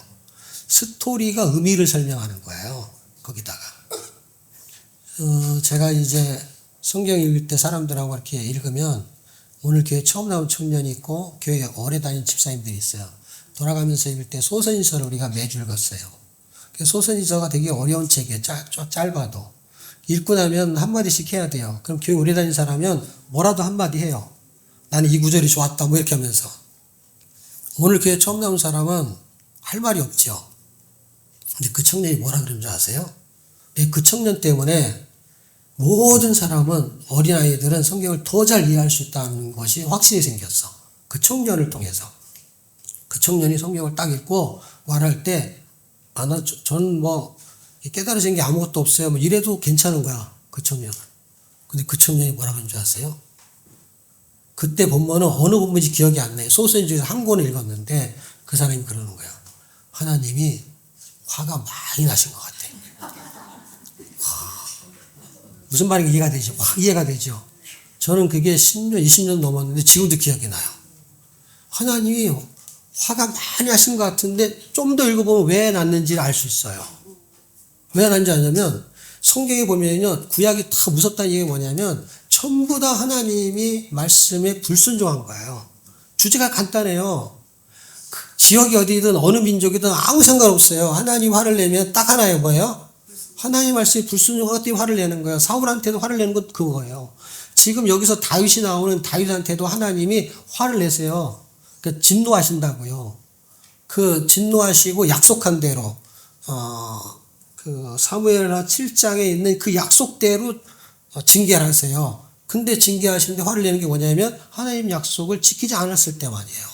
스토리가 의미를 설명하는 거예요. 거기다가. 제가 이제 성경 읽을 때 사람들하고 이렇게 읽으면 오늘 교회 처음 나온 청년이 있고 교회 오래 다닌 집사님들이 있어요. 돌아가면서 읽을 때 소선지서를 우리가 매주 읽었어요. 소선지서가 되게 어려운 책이에요. 짧아도. 읽고 나면 한마디씩 해야 돼요. 그럼 교회 오래 다닌 사람은 뭐라도 한마디 해요. 나는 이 구절이 좋았다 뭐 이렇게 하면서. 오늘 교회 처음 나온 사람은 할 말이 없죠. 근데 그 청년이 뭐라 그러는 줄 아세요? 그 청년 때문에 모든 사람은, 어린아이들은 성경을 더 잘 이해할 수 있다는 것이 확신이 생겼어. 그 청년을 통해서. 그 청년이 성경을 딱 읽고 말할 때, 저는 뭐 깨달아진 게 아무것도 없어요. 뭐 이래도 괜찮은 거야. 그 청년은. 근데 그 청년이 뭐라 그러는 줄 아세요? 그때 본문은 어느 본문인지 기억이 안 나요. 소설 중에서 한 권을 읽었는데 그 사람이 그러는 거야. 하나님이 화가 많이 나신 것 같아. 무슨 말인지 이해가 되죠? 확 이해가 되죠? 저는 그게 10년, 20년 넘었는데 지금도 기억이 나요. 하나님이 화가 많이 하신 것 같은데 좀 더 읽어보면 왜 났는지를 알 수 있어요. 왜 났는지 아냐면 성경에 보면요. 구약이 다 무섭다는 얘기가 뭐냐면 전부 다 하나님이 말씀에 불순종한 거예요. 주제가 간단해요. 지역이 어디든 어느 민족이든 아무 상관없어요. 하나님 화를 내면 딱 하나예요. 뭐예요? 하나님 말씀에 불순종하기 때문에 화를 내는 거예요. 사울한테도 화를 내는 건 그거예요. 지금 여기서 다윗이 나오는 다윗한테도 하나님이 화를 내세요. 그 진노하신다고요. 그 진노하시고 약속한 대로 그 사무엘하 7장에 있는 그 약속대로 징계를 하세요. 근데 징계하시는데 화를 내는 게 뭐냐면 하나님 약속을 지키지 않았을 때만이에요.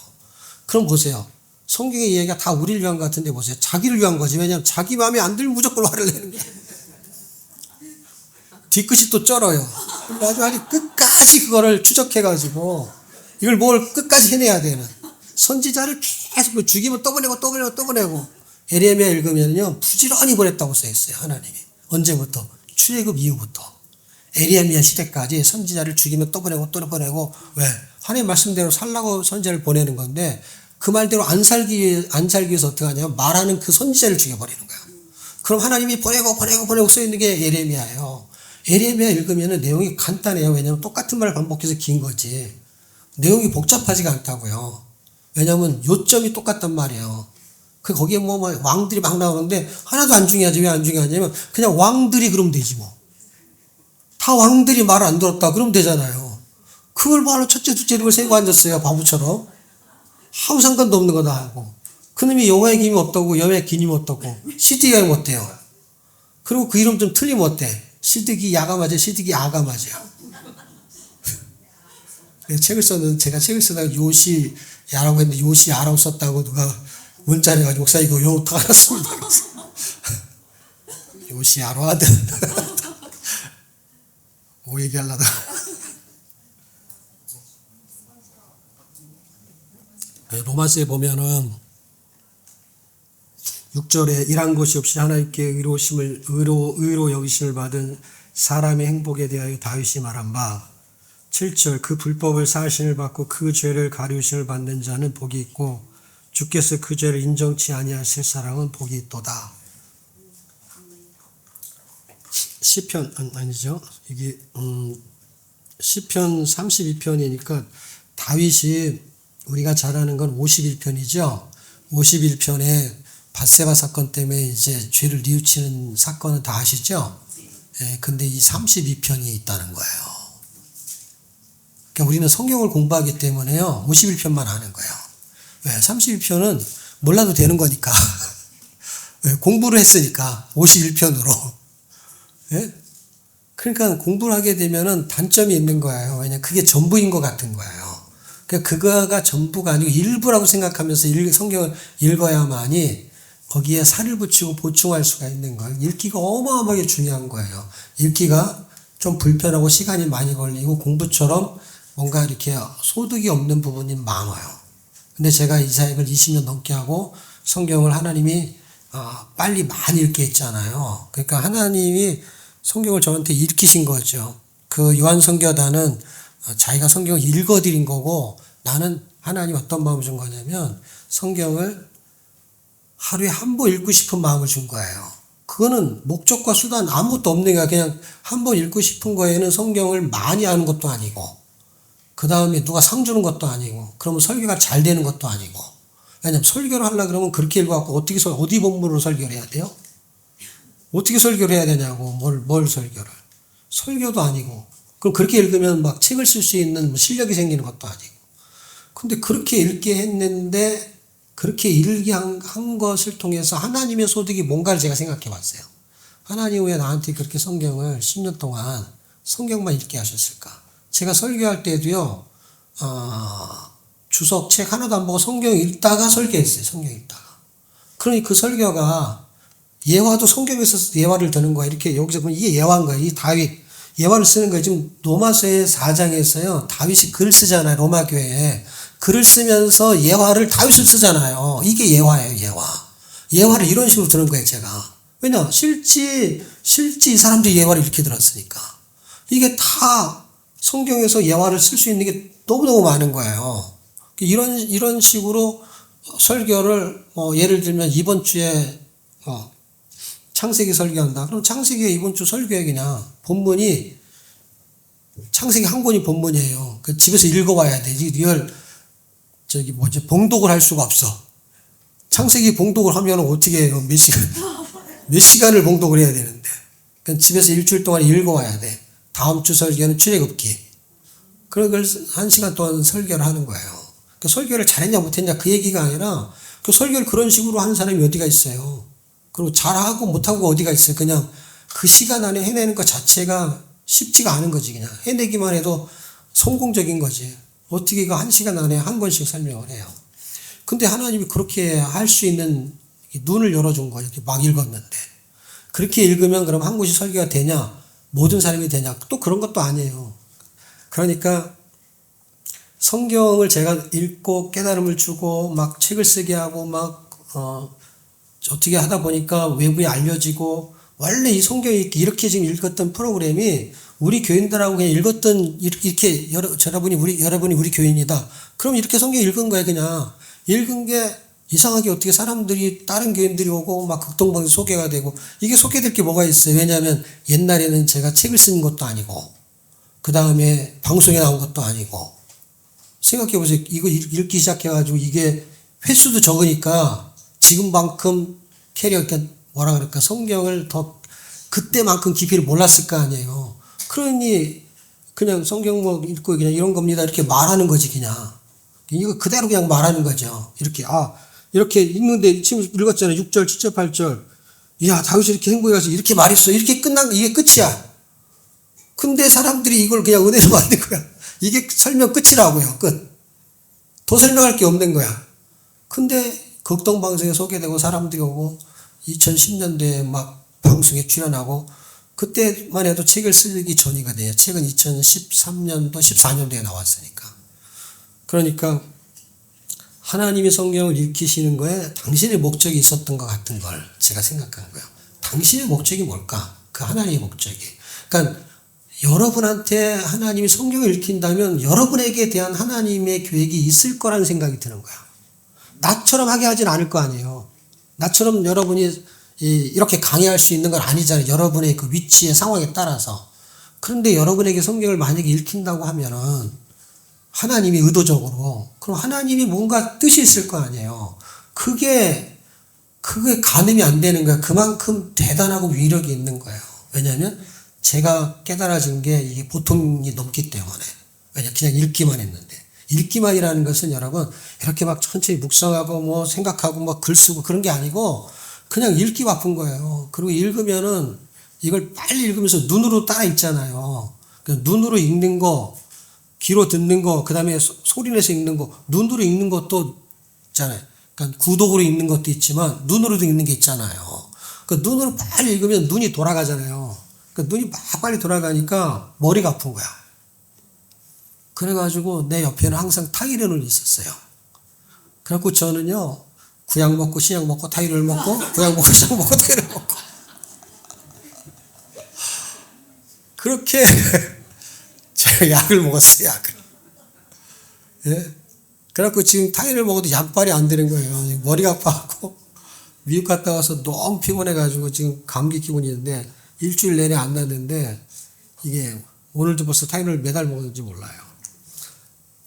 그럼 보세요. 성경의 이야기가 다 우리를 위한 것 같은데 보세요. 자기를 위한 거지. 왜냐하면 자기 마음에 안 들면 무조건 화를 내는 거예요. 뒤끝이 또 쩔어요. 아주 끝까지 그거를 추적해가지고 이걸 뭘 끝까지 해내야 되는. 선지자를 계속 죽이면 또 보내고 에레미야 읽으면요 부지런히 보냈다고 써있어요. 하나님이. 언제부터? 출애굽 이후부터 에레미야 시대까지 선지자를 죽이면 또 보내고 왜? 하나님 말씀대로 살라고 선지자를 보내는 건데 그 말대로 안 살기 위해서 어떻게 하냐면 말하는 그 선지자를 죽여버리는 거예요. 그럼 하나님이 보내고 써있는 게 에레미야예요. 에레미야 읽으면 내용이 간단해요. 왜냐하면 똑같은 말을 반복해서 긴 거지. 내용이 복잡하지가 않다고요. 왜냐하면 요점이 똑같단 말이에요. 거기에 뭐 왕들이 막 나오는데 하나도 안 중요하지. 왜 안 중요하냐면 그냥 왕들이 그러면 되지 뭐. 다 왕들이 말을 안 들었다 그러면 되잖아요. 그걸 뭐하러 첫째 둘째 이름을 세고 앉았어요. 바보처럼. 아무 상관도 없는 거다 하고. 그놈이 여호와의 기임이 없다고 여호와의 기임이 없다고. 시드기가 못해요. 그리고 그 이름 좀 틀리면 어때? 시드기 야가 맞아요. 시드기 아가 맞아요. 제가 책을 쓰다가 요시야라고 했는데 요시야라고 썼다고 누가 문자를 해가지고 목사님 이거 욕 알았습니다. 요시야로 하든 뭐 얘기하려다. 로마서에 보면은 6절에 일한 것이 없이 하나님께 의로 여기심을 받은 사람의 행복에 대하여 다윗이 말한 바 7절 그 불법을 사하심을 받고 그 죄를 가리우심을 받는 자는 복이 있고 주께서 그 죄를 인정치 아니하실 사람은 복이 있도다. 시편 아니죠. 이게 시편 32편이니까 다윗이 우리가 잘 아는 건 51편이죠. 51편에 밧세바 사건 때문에 이제 죄를 뉘우치는 사건은 다 아시죠? 예, 근데 이 32편이 있다는 거예요. 그러니까 우리는 성경을 공부하기 때문에요. 51편만 아는 거예요. 왜? 32편은 몰라도 되는 거니까. 왜? 공부를 했으니까 51편으로. 예? 그러니까 공부를 하게 되면은 단점이 있는 거예요. 왜냐면 그게 전부인 것 같은 거예요. 그러니까 그거가 전부가 아니고 일부라고 생각하면서 성경을 읽어야만이 거기에 살을 붙이고 보충할 수가 있는 거예요. 읽기가 어마어마하게 중요한 거예요. 읽기가 좀 불편하고 시간이 많이 걸리고 공부처럼 뭔가 이렇게 소득이 없는 부분이 많아요. 근데 제가 이 사역을 20년 넘게 하고 성경을 하나님이 빨리 많이 읽게 했잖아요. 그러니까 하나님이 성경을 저한테 읽히신 거죠. 그 요한선교단은 자기가 성경을 읽어드린 거고 나는 하나님 어떤 마음을 준 거냐면 성경을 하루에 한 번 읽고 싶은 마음을 준 거예요. 그거는 목적과 수단 아무것도 없는 거야. 그냥 한 번 읽고 싶은 거에는 성경을 많이 하는 것도 아니고 그 다음에 누가 상 주는 것도 아니고 그러면 설교가 잘 되는 것도 아니고 왜냐면 설교를 하려고 그러면 그렇게 읽어갖고 어디 본문으로 설교를 해야 돼요? 어떻게 설교를 해야 되냐고 뭘 설교를 설교도 아니고 그럼 그렇게 읽으면 막 책을 쓸 수 있는 실력이 생기는 것도 아니고 근데 그렇게 읽게 했는데 그렇게 읽게 한 것을 통해서 하나님의 소득이 뭔가를 제가 생각해 봤어요. 하나님 왜 나한테 그렇게 성경을 10년 동안 성경만 읽게 하셨을까? 제가 설교할 때도요, 주석 책 하나도 안 보고 성경 읽다가 설교했어요. 성경 읽다가. 그러니 그 설교가 예화도 성경에서 예화를 드는 거야. 이렇게 여기서 보면 이게 예화인 거야. 이 다윗 예화를 쓰는 거예요. 지금 로마서의 4장에서요. 다윗이 글을 쓰잖아요. 로마 교회에. 글을 쓰면서 예화를 다윗을 쓰잖아요. 이게 예화예요. 예화. 예화를 이런 식으로 드는 거예요. 제가. 왜냐? 실제 이 사람들이 예화를 이렇게 들었으니까. 이게 다 성경에서 예화를 쓸 수 있는 게 너무너무 많은 거예요. 이런 식으로 설교를 예를 들면 이번 주에 창세기 설교한다. 그럼 창세기의 이번 주 설교에 그냥 본문이 창세기 한 권이 본문이에요. 그 집에서 읽어봐야 돼. 봉독을 할 수가 없어. 창세기 봉독을 하면 어떻게 해요? 몇 시간을 봉독을 해야 되는데. 그러니까 집에서 일주일 동안 읽어와야 돼. 다음 주 설교는 출애굽기. 그걸 1시간 동안 설교를 하는 거예요. 그 설교를 잘했냐 못했냐 그 얘기가 아니라 그 설교를 그런 식으로 하는 사람이 어디가 있어요. 그리고 잘하고 못하고 어디가 있어요. 그냥 그 시간 안에 해내는 것 자체가 쉽지가 않은 거지. 그냥 해내기만 해도 성공적인 거지. 어떻게 이거 1시간 안에 한 권씩 설명을 해요. 근데 하나님이 그렇게 할 수 있는 눈을 열어준 거예요. 이렇게 막 읽었는데. 그렇게 읽으면 그럼 한 곳이 설교가 되냐? 모든 사람이 되냐? 또 그런 것도 아니에요. 그러니까 성경을 제가 읽고 깨달음을 주고 막 책을 쓰게 하고 막 어떻게 하다 보니까 외부에 알려지고 원래 이 성경이 이렇게 지금 읽었던 프로그램이 우리 교인들하고 그냥 읽었던 이렇게 여러분이 우리 교인이다. 그럼 이렇게 성경 읽은 거예요. 그냥 읽은 게 이상하게 어떻게 사람들이 다른 교인들이 오고 막 극동방송 소개가 되고 이게 소개될 게 뭐가 있어요. 왜냐하면 옛날에는 제가 책을 쓴 것도 아니고 그 다음에 방송에 나온 것도 아니고 생각해 보세요. 이거 읽기 시작해가지고 이게 횟수도 적으니까 지금만큼 캐리어, 뭐라 그럴까, 성경을 더 그때만큼 깊이를 몰랐을 거 아니에요. 그러니 그냥 성경 뭐 읽고 그냥 이런 겁니다. 이렇게 말하는 거지, 그냥. 이거 그대로 그냥 말하는 거죠. 이렇게 읽는데 지금 읽었잖아요. 6절, 7절, 8절. 야, 다윗이 이렇게 행복해 가서 이렇게 말했어. 이렇게 이게 끝이야. 근데 사람들이 이걸 그냥 은혜로 만든 거야. 이게 설명 끝이라고요. 끝. 더 설명할 게 없는 거야. 근데 극동방송에 소개되고 사람들이 오고 2010년도에 막 방송에 출연하고 그때만 해도 책을 쓰기 전이거든요. 책은 2013년도, 14년도에 나왔으니까. 그러니까 하나님이 성경을 읽히시는 거에 당신의 목적이 있었던 것 같은 걸 제가 생각한 거예요. 당신의 목적이 뭘까? 그 하나님의 목적이. 그러니까 여러분한테 하나님이 성경을 읽힌다면 여러분에게 대한 하나님의 계획이 있을 거라는 생각이 드는 거야. 나처럼 하게 하진 않을 거 아니에요. 나처럼 여러분이 이렇게 강의할 수 있는 건 아니잖아요. 여러분의 그 위치의 상황에 따라서. 그런데 여러분에게 성경을 만약에 읽힌다고 하면은 하나님이 의도적으로, 그럼 하나님이 뭔가 뜻이 있을 거 아니에요. 그게 가늠이 안 되는 거야. 그만큼 대단하고 위력이 있는 거예요. 왜냐하면 제가 깨달아진 게 이게 보통이 넘기 때문에. 왜냐, 그냥 읽기만 했는데. 읽기만이라는 것은 여러분, 이렇게 막 천천히 묵상하고 뭐 생각하고 뭐 글 쓰고 그런 게 아니고, 그냥 읽기 바쁜 거예요. 그리고 읽으면은 이걸 빨리 읽으면서 눈으로 따라 읽잖아요. 눈으로 읽는 거, 귀로 듣는 거, 그 다음에 소리 내서 읽는 거, 눈으로 읽는 것도 있잖아요. 그러니까 구독으로 읽는 것도 있지만 눈으로도 읽는 게 있잖아요. 그 눈으로 빨리 읽으면 눈이 돌아가잖아요. 그 눈이 막 빨리 돌아가니까 머리가 아픈 거야. 그래가지고 내 옆에는 항상 타이레놀이 있었어요. 그래갖고 저는요, 구약 먹고 신약 먹고 타이레놀 먹고 구약 먹고 신약 먹고 타이레놀 먹고 그렇게 제가 약을 먹었어요. 약을. 예? 그래갖고 지금 타이레놀 먹어도 약발이 안 되는 거예요. 머리가 아파갖고 미국 갔다 와서 너무 피곤해가지고 지금 감기 기분이 있는데 일주일 내내 안 났는데 이게 오늘도 벌써 타이레놀 매달 먹었는지 몰라요.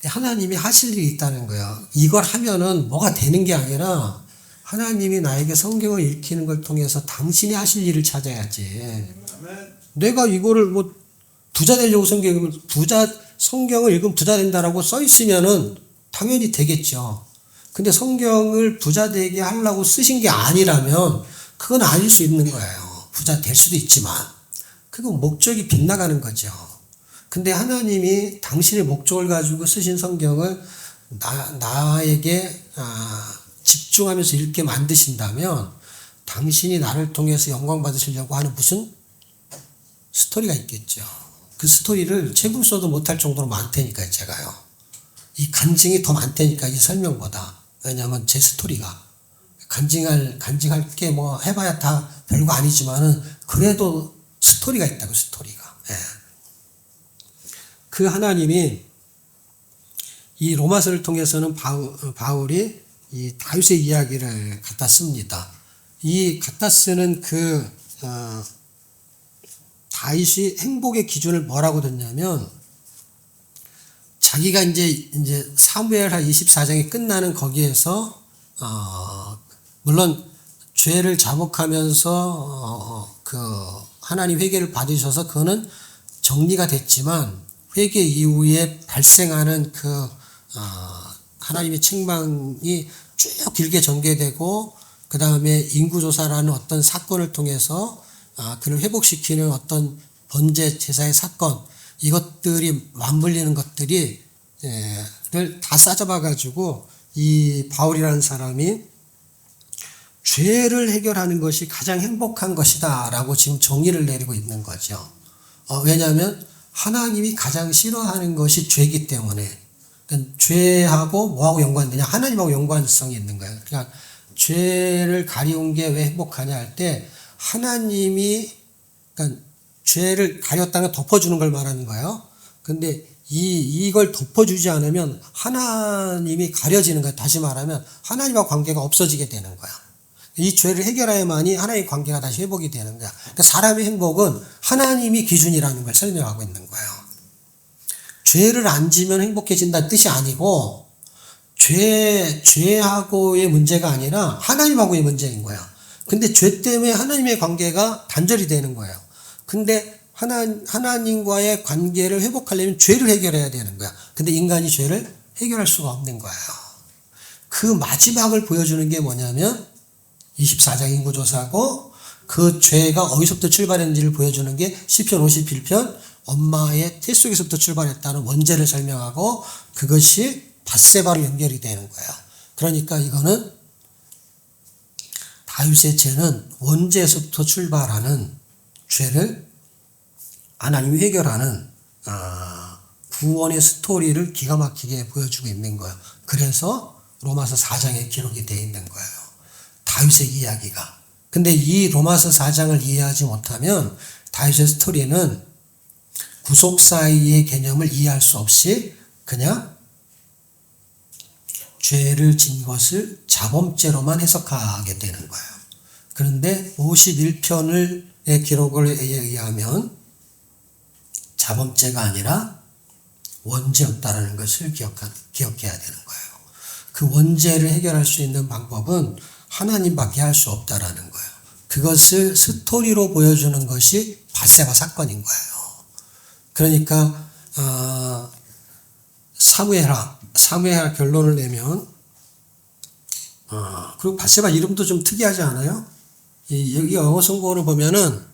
하나님이 하실 일이 있다는 거예요. 이걸 하면은 뭐가 되는 게 아니라 하나님이 나에게 성경을 읽히는 걸 통해서 당신이 하실 일을 찾아야지. 내가 이거를 뭐 부자 되려고 성경을 읽으면 부자 된다라고 써 있으면은 당연히 되겠죠. 근데 성경을 부자 되게 하려고 쓰신 게 아니라면 그건 아닐 수 있는 거예요. 부자 될 수도 있지만 그건 목적이 빗나가는 거죠. 근데 하나님이 당신의 목적을 가지고 쓰신 성경을 나에게 집중하면서 읽게 만드신다면 당신이 나를 통해서 영광 받으시려고 하는 무슨 스토리가 있겠죠. 그 스토리를 책으로 써도 못할 정도로 많다니까요, 제가요. 이 간증이 더 많다니까, 이 설명보다. 왜냐하면 제 스토리가. 간증할 게 뭐 해봐야 다 별거 아니지만은 그래도 스토리가 있다고, 스토리가. 예. 그 하나님이 이 로마서를 통해서는 바울이 이 다윗의 이야기를 갖다 씁니다. 이 갖다 쓰는 다윗이 행복의 기준을 뭐라고 뒀냐면 자기가 이제 사무엘하 24장이 끝나는 거기에서 물론 죄를 자복하면서 하나님 회개를 받으셔서 그거는 정리가 됐지만 회개 이후에 발생하는 하나님의 책망이 쭉 길게 전개되고 그 다음에 인구조사라는 어떤 사건을 통해서 그를 회복시키는 어떤 번제 제사의 사건, 이것들이 맞물리는 것들이 다 싸잡아 가지고 이 바울이라는 사람이 죄를 해결하는 것이 가장 행복한 것이다 라고 지금 정의를 내리고 있는 거죠. 왜냐하면 하나님이 가장 싫어하는 것이 죄이기 때문에. 그러니까 죄하고 뭐하고 연관되냐? 하나님하고 연관성이 있는 거예요. 그러니까 죄를 가리운 게 왜 행복하냐 할 때 하나님이 그러니까 죄를 가렸다는 덮어주는 걸 말하는 거예요. 근데 이걸 덮어주지 않으면 하나님이 가려지는 거예요. 다시 말하면 하나님과 관계가 없어지게 되는 거야. 이 죄를 해결해야만이 하나님의 관계가 다시 회복이 되는 거야. 그러니까 사람의 행복은 하나님이 기준이라는 걸 설명하고 있는 거예요. 죄를 안 지면 행복해진다는 뜻이 아니고 죄하고의 문제가 아니라 하나님하고의 문제인 거야. 근데 죄 때문에 하나님의 관계가 단절이 되는 거예요. 근데 하나님과의 관계를 회복하려면 죄를 해결해야 되는 거야. 근데 인간이 죄를 해결할 수가 없는 거예요. 그 마지막을 보여주는 게 뭐냐면 24장 인구조사고 그 죄가 어디서부터 출발했는지를 보여주는 게 시편 51편 엄마의 태 속에서부터 출발했다는 원죄를 설명하고 그것이 밧세바로 연결이 되는 거예요. 그러니까 이거는 다윗의 죄는 원죄에서부터 출발하는 죄를 하나님이 해결하는 구원의 스토리를 기가 막히게 보여주고 있는 거예요. 그래서 로마서 4장에 기록이 되어 있는 거예요. 다윗의 이야기가. 근데 이 로마서 4장을 이해하지 못하면 다윗의 스토리는 구속사의의 개념을 이해할 수 없이 그냥 죄를 진 것을 자범죄로만 해석하게 되는 거예요. 그런데 51편의 기록을 의하면 자범죄가 아니라 원죄였다라는 것을 기억해야 되는 거예요. 그 원죄를 해결할 수 있는 방법은 하나님밖에 할 수 없다라는 거예요. 그것을 스토리로 보여주는 것이 밧세바 사건인 거예요. 그러니까 사무엘하 결론을 내면 그리고 밧세바 이름도 좀 특이하지 않아요? 여기 영어 성공을 보면은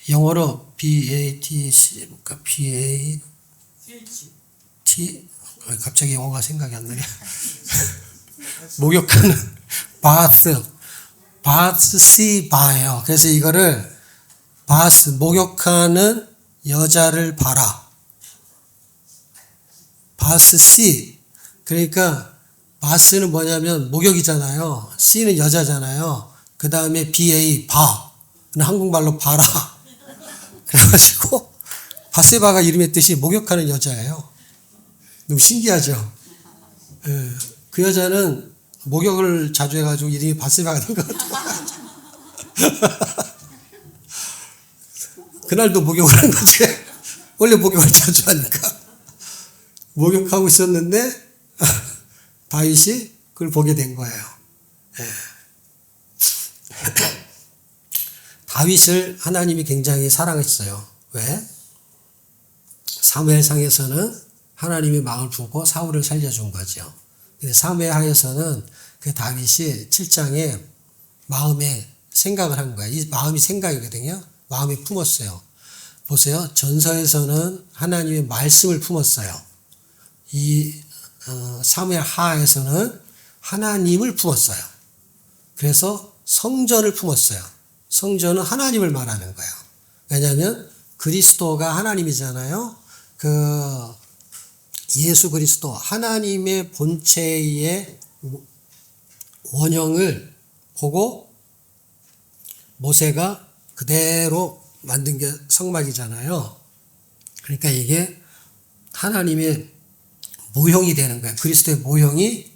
영어로 BATC 뭔가 BAT 갑자기 영어가 생각이 안 나네. 목욕하는 바스시바예요. 그래서 이거를 목욕하는 여자를 봐라. 바스시. 그러니까 바스는 뭐냐면 목욕이잖아요. C는 여자잖아요. 그 다음에 BA 한국말로 봐라. 그래가지고 밧세바가 이름의 뜻이 목욕하는 여자예요. 너무 신기하죠. 예, 그 여자는 목욕을 자주 해가지고 이름이 밧세바가 된 것 같아요. 그날도 목욕을 한 거지. 원래 목욕을 자주 하니까. 목욕하고 있었는데 다윗이 그걸 보게 된 거예요. 예. 다윗을 하나님이 굉장히 사랑했어요. 왜? 사무엘상에서는 하나님이 마음을 품고 사울을 살려준 거죠. 근데 사무엘하에서는 그 다윗이 7장에 마음에 생각을 한 거예요. 이 마음이 생각이거든요. 마음이 품었어요. 보세요. 전서에서는 하나님의 말씀을 품었어요. 이 사무엘하에서는 하나님을 품었어요. 그래서 성전을 품었어요. 성전은 하나님을 말하는 거예요. 왜냐하면 그리스도가 하나님이잖아요. 그 예수 그리스도 하나님의 본체의 원형을 보고 모세가 그대로 만든 게 성막이잖아요. 그러니까 이게 하나님의 모형이 되는 거예요. 그리스도의 모형이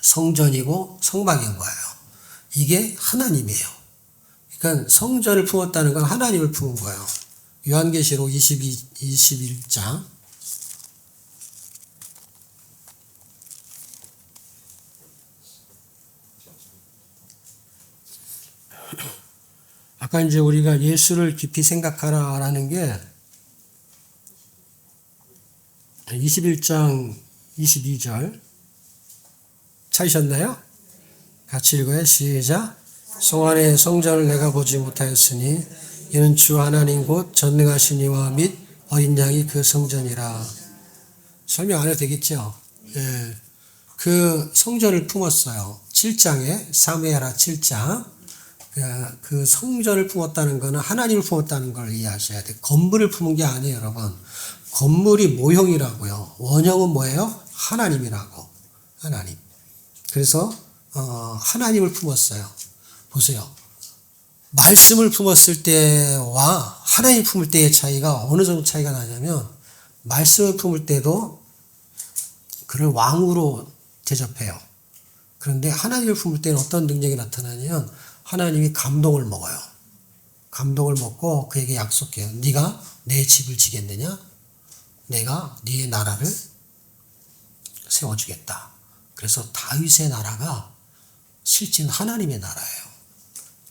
성전이고 성막인 거예요. 이게 하나님이에요. 그러니까 성전을 품었다는 건 하나님을 품은 거예요. 요한계시록 21장. 아까 이제 우리가 예수를 깊이 생각하라라는 게 21장 22절 찾으셨나요? 같이 읽어요. 시작. 성안의 성전을 내가 보지 못하였으니 이는 주 하나님 곧 전능하신 이와 및 어린 양이 그 성전이라. 설명 안 해도 되겠죠? 예. 그 성전을 품었어요. 7장에 사무엘하 7장. 그 성전을 품었다는 것은 하나님을 품었다는 걸 이해하셔야 돼요. 건물을 품은 게 아니에요, 여러분. 건물이 모형이라고요. 원형은 뭐예요? 하나님이라고. 하나님. 그래서 하나님을 품었어요. 보세요. 말씀을 품었을 때와 하나님 품을 때의 차이가 어느 정도 차이가 나냐면 말씀을 품을 때도 그를 왕으로 대접해요. 그런데 하나님을 품을 때는 어떤 능력이 나타나냐면 하나님이 감동을 먹어요. 감동을 먹고 그에게 약속해요. 네가 내 집을 지겠느냐? 내가 네 나라를 세워주겠다. 그래서 다윗의 나라가 실제는 하나님의 나라예요.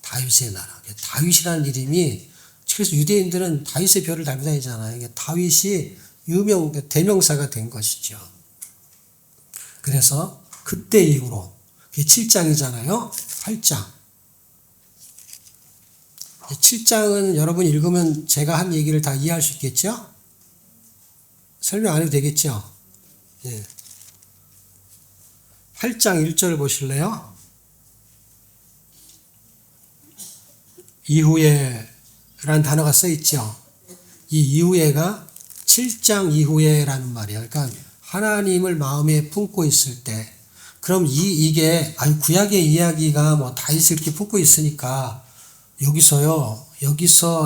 다윗의 나라. 다윗이라는 이름이, 그래서 유대인들은 다윗의 별을 달고 다니잖아요. 다윗이 대명사가 된 것이죠. 그래서 그때 이후로, 7장이잖아요. 8장. 7장은 여러분 읽으면 제가 한 얘기를 다 이해할 수 있겠죠? 설명 안 해도 되겠죠? 예. 8장 1절 보실래요? 이후에 라는 단어가 써 있죠. 이 이후에가 7장 이후에라는 말이에요. 그러니까 하나님을 마음에 품고 있을 때, 그럼 이게 구약의 이야기가 뭐 다윗을 이렇게 품고 있으니까 여기서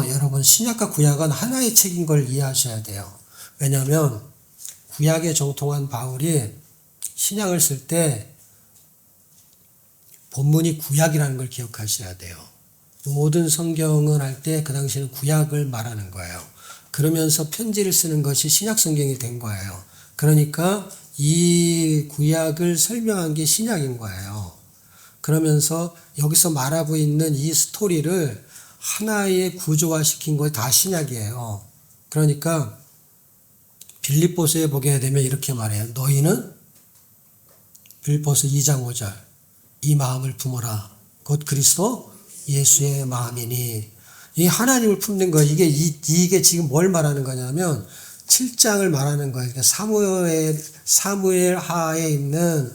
여러분 신약과 구약은 하나의 책인 걸 이해하셔야 돼요. 왜냐하면 구약에 정통한 바울이 신약을 쓸 때 본문이 구약이라는 걸 기억하셔야 돼요. 모든 성경을 할 때 그 당시에는 구약을 말하는 거예요. 그러면서 편지를 쓰는 것이 신약 성경이 된 거예요. 그러니까 이 구약을 설명한 게 신약인 거예요. 그러면서 여기서 말하고 있는 이 스토리를 하나의 구조화시킨 거 다 신약이에요. 그러니까 빌립보서에 보게 되면 이렇게 말해요. 너희는 빌립보서 2장 5절 이 마음을 품어라. 곧 그리스도 예수의 마음이니. 이 하나님을 품는 거 이게 지금 뭘 말하는 거냐면 7장을 말하는 거예요. 그러니까 사무엘 하에 있는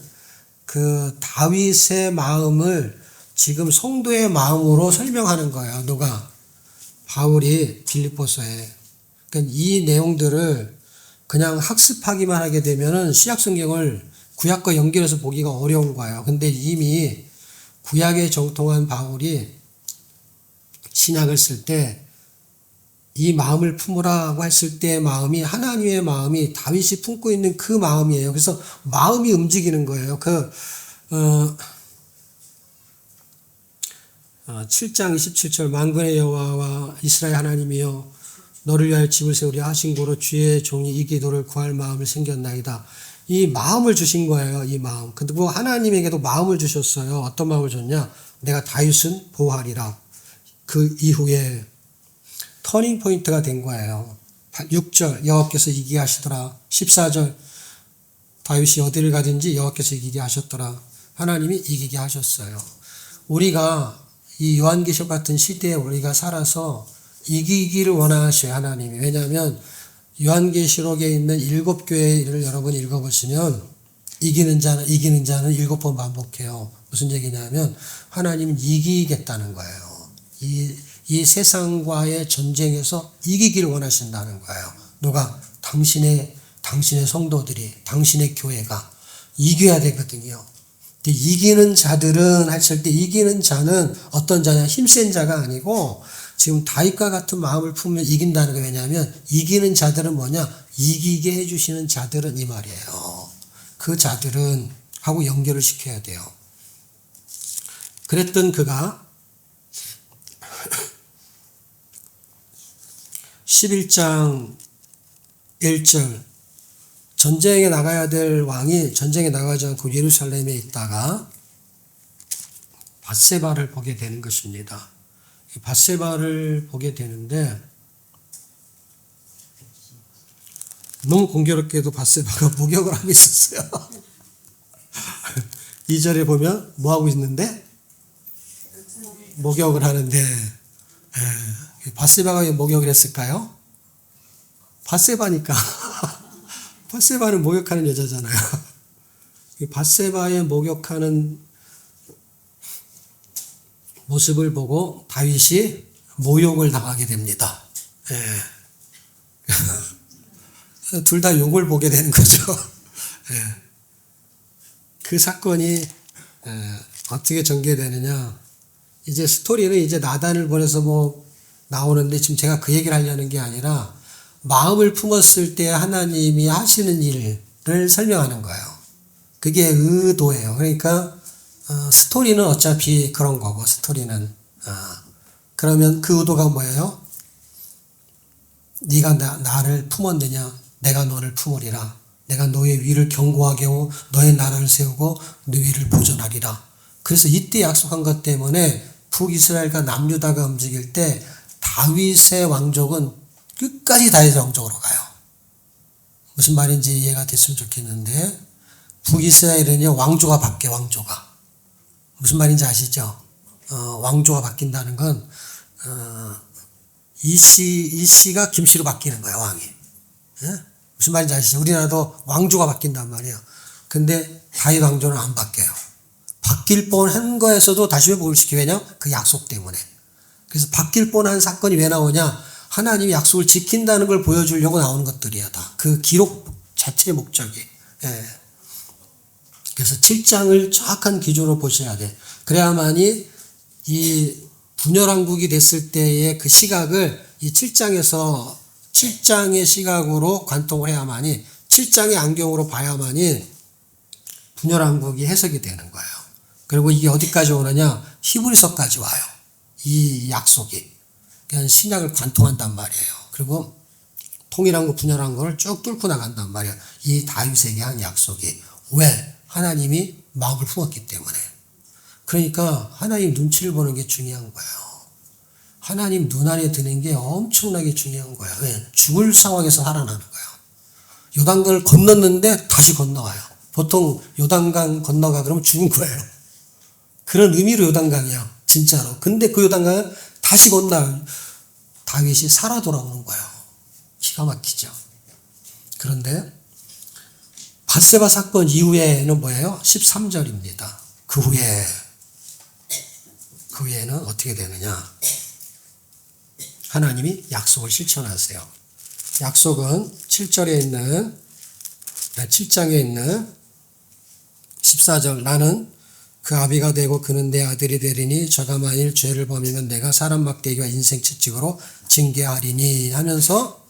그 다윗의 마음을 지금 성도의 마음으로 설명하는 거예요. 누가? 바울이 빌립보서에. 그러니까 이 내용들을 그냥 학습하기만 하게 되면은 신약 성경을 구약과 연결해서 보기가 어려운 거예요. 근데 이미 구약에 정통한 바울이 신약을 쓸 때 이 마음을 품으라고 했을 때의 마음이 하나님의 마음이 다윗이 품고 있는 그 마음이에요. 그래서 마음이 움직이는 거예요. 7장 27절 만군의 여호와와 이스라엘 하나님이여 너를 위하여 집을 세우려 하신 고로 주의 종이 이 기도를 구할 마음을 생겼나이다. 이 마음을 주신 거예요. 이 마음. 근데 뭐 하나님에게도 마음을 주셨어요. 어떤 마음을 줬냐? 내가 다윗은 보호하리라. 그 이후에 터닝 포인트가 된 거예요. 6절 여호와께서 이기게 하시더라. 14절 다윗이 어디를 가든지 여호와께서 이기게 하셨더라. 하나님이 이기게 하셨어요. 우리가 이 요한계시록 같은 시대에 우리가 살아서 이기기를 원하셔요. 하나님이. 왜냐하면 요한계시록에 있는 7교회를 여러분 읽어보시면 이기는 자는 7번 반복해요. 무슨 얘기냐면 하나님은 이기겠다는 거예요. 이 세상과의 전쟁에서 이기기를 원하신다는 거예요. 누가? 당신의 성도들이, 당신의 교회가 이겨야 되거든요. 근데 이기는 자들은 하실 때 이기는 자는 어떤 자냐? 힘센 자가 아니고 지금 다윗과 같은 마음을 품으면 이긴다는 거. 왜냐하면 이기는 자들은 뭐냐? 이기게 해주시는 자들은 이 말이에요. 그 자들은 하고 연결을 시켜야 돼요. 그랬던 그가 11장 1절 전쟁에 나가야 될 왕이 전쟁에 나가지 않고 예루살렘에 있다가 밧세바를 보게 되는 것입니다. 밧세바를 보게 되는데 너무 공교롭게도 밧세바가 목욕을 하고 있었어요. 2절에 보면 뭐 하고 있는데? 목욕을 하는데 밧세바가 왜 목욕을 했을까요? 밧세바니까. 밧세바는 목욕하는 여자잖아요. 밧세바의 목욕하는 모습을 보고 다윗이 모욕을 당하게 됩니다. 둘 다 욕을 보게 되는 거죠. 그 사건이 어떻게 전개되느냐. 이제 스토리는 이제 나단을 보내서 뭐 나오는데 지금 제가 그 얘기를 하려는 게 아니라 마음을 품었을 때 하나님이 하시는 일을 설명하는 거예요. 그게 의도예요. 그러니까 스토리는 어차피 그런 거고 스토리는 그러면 그 의도가 뭐예요? 네가 나를 품었느냐? 내가 너를 품으리라. 내가 너의 위를 견고하게 하고 너의 나라를 세우고 너 위를 보존하리라. 그래서 이때 약속한 것 때문에 북이스라엘과 남유다가 움직일 때 다윗의 왕족은 끝까지 다윗의 왕족으로 가요. 무슨 말인지 이해가 됐으면 좋겠는데 북이스라엘은요 왕조가 바뀌어요. 왕조가. 무슨 말인지 아시죠? 왕조가 바뀐다는 건 이씨가 김씨로 바뀌는 거야, 왕이. 예? 무슨 말인지 아시죠? 우리나라도 왕조가 바뀐단 말이에요. 근데 다윗 왕조는 안 바뀌어요. 바뀔 뻔한 거에서도 다시 회복을 시키게 왜냐? 그 약속 때문에. 그래서 바뀔 뻔한 사건이 왜 나오냐? 하나님이 약속을 지킨다는 걸 보여주려고 나오는 것들이야, 다. 그 기록 자체의 목적이. 예. 그래서 7장을 정확한 기준으로 보셔야 돼. 그래야만이 이 분열왕국이 됐을 때의 그 시각을 이 7장에서 7장의 시각으로 관통을 해야만이 7장의 안경으로 봐야만이 분열왕국이 해석이 되는 거예요. 그리고 이게 어디까지 오느냐? 히브리서까지 와요. 이 약속이. 그냥 신약을 관통한단 말이에요. 그리고 통일왕국, 분열왕국을 쭉 뚫고 나간단 말이에요. 이 다윗에게 한 약속이. 왜? 하나님이 마음을 품었기 때문에. 그러니까 하나님 눈치를 보는 게 중요한 거예요. 하나님 눈 안에 드는 게 엄청나게 중요한 거예요. 왜? 죽을 상황에서 살아나는 거예요. 요단강을 건넜는데 다시 건너와요. 보통 요단강 건너가 그러면 죽은 거예요. 그런 의미로 요단강이야. 진짜로. 근데 그 요단강은 다시 건너요. 다윗이 살아 돌아오는 거예요. 기가 막히죠. 그런데 밧세바 사건 이후에는 뭐예요? 13절입니다. 그 후에는 어떻게 되느냐? 하나님이 약속을 실천하세요. 약속은 7장에 있는 14절 나는 그 아비가 되고 그는 내 아들이 되리니 저가 만일 죄를 범하면 내가 사람 막대기와 인생 채찍으로 징계하리니 하면서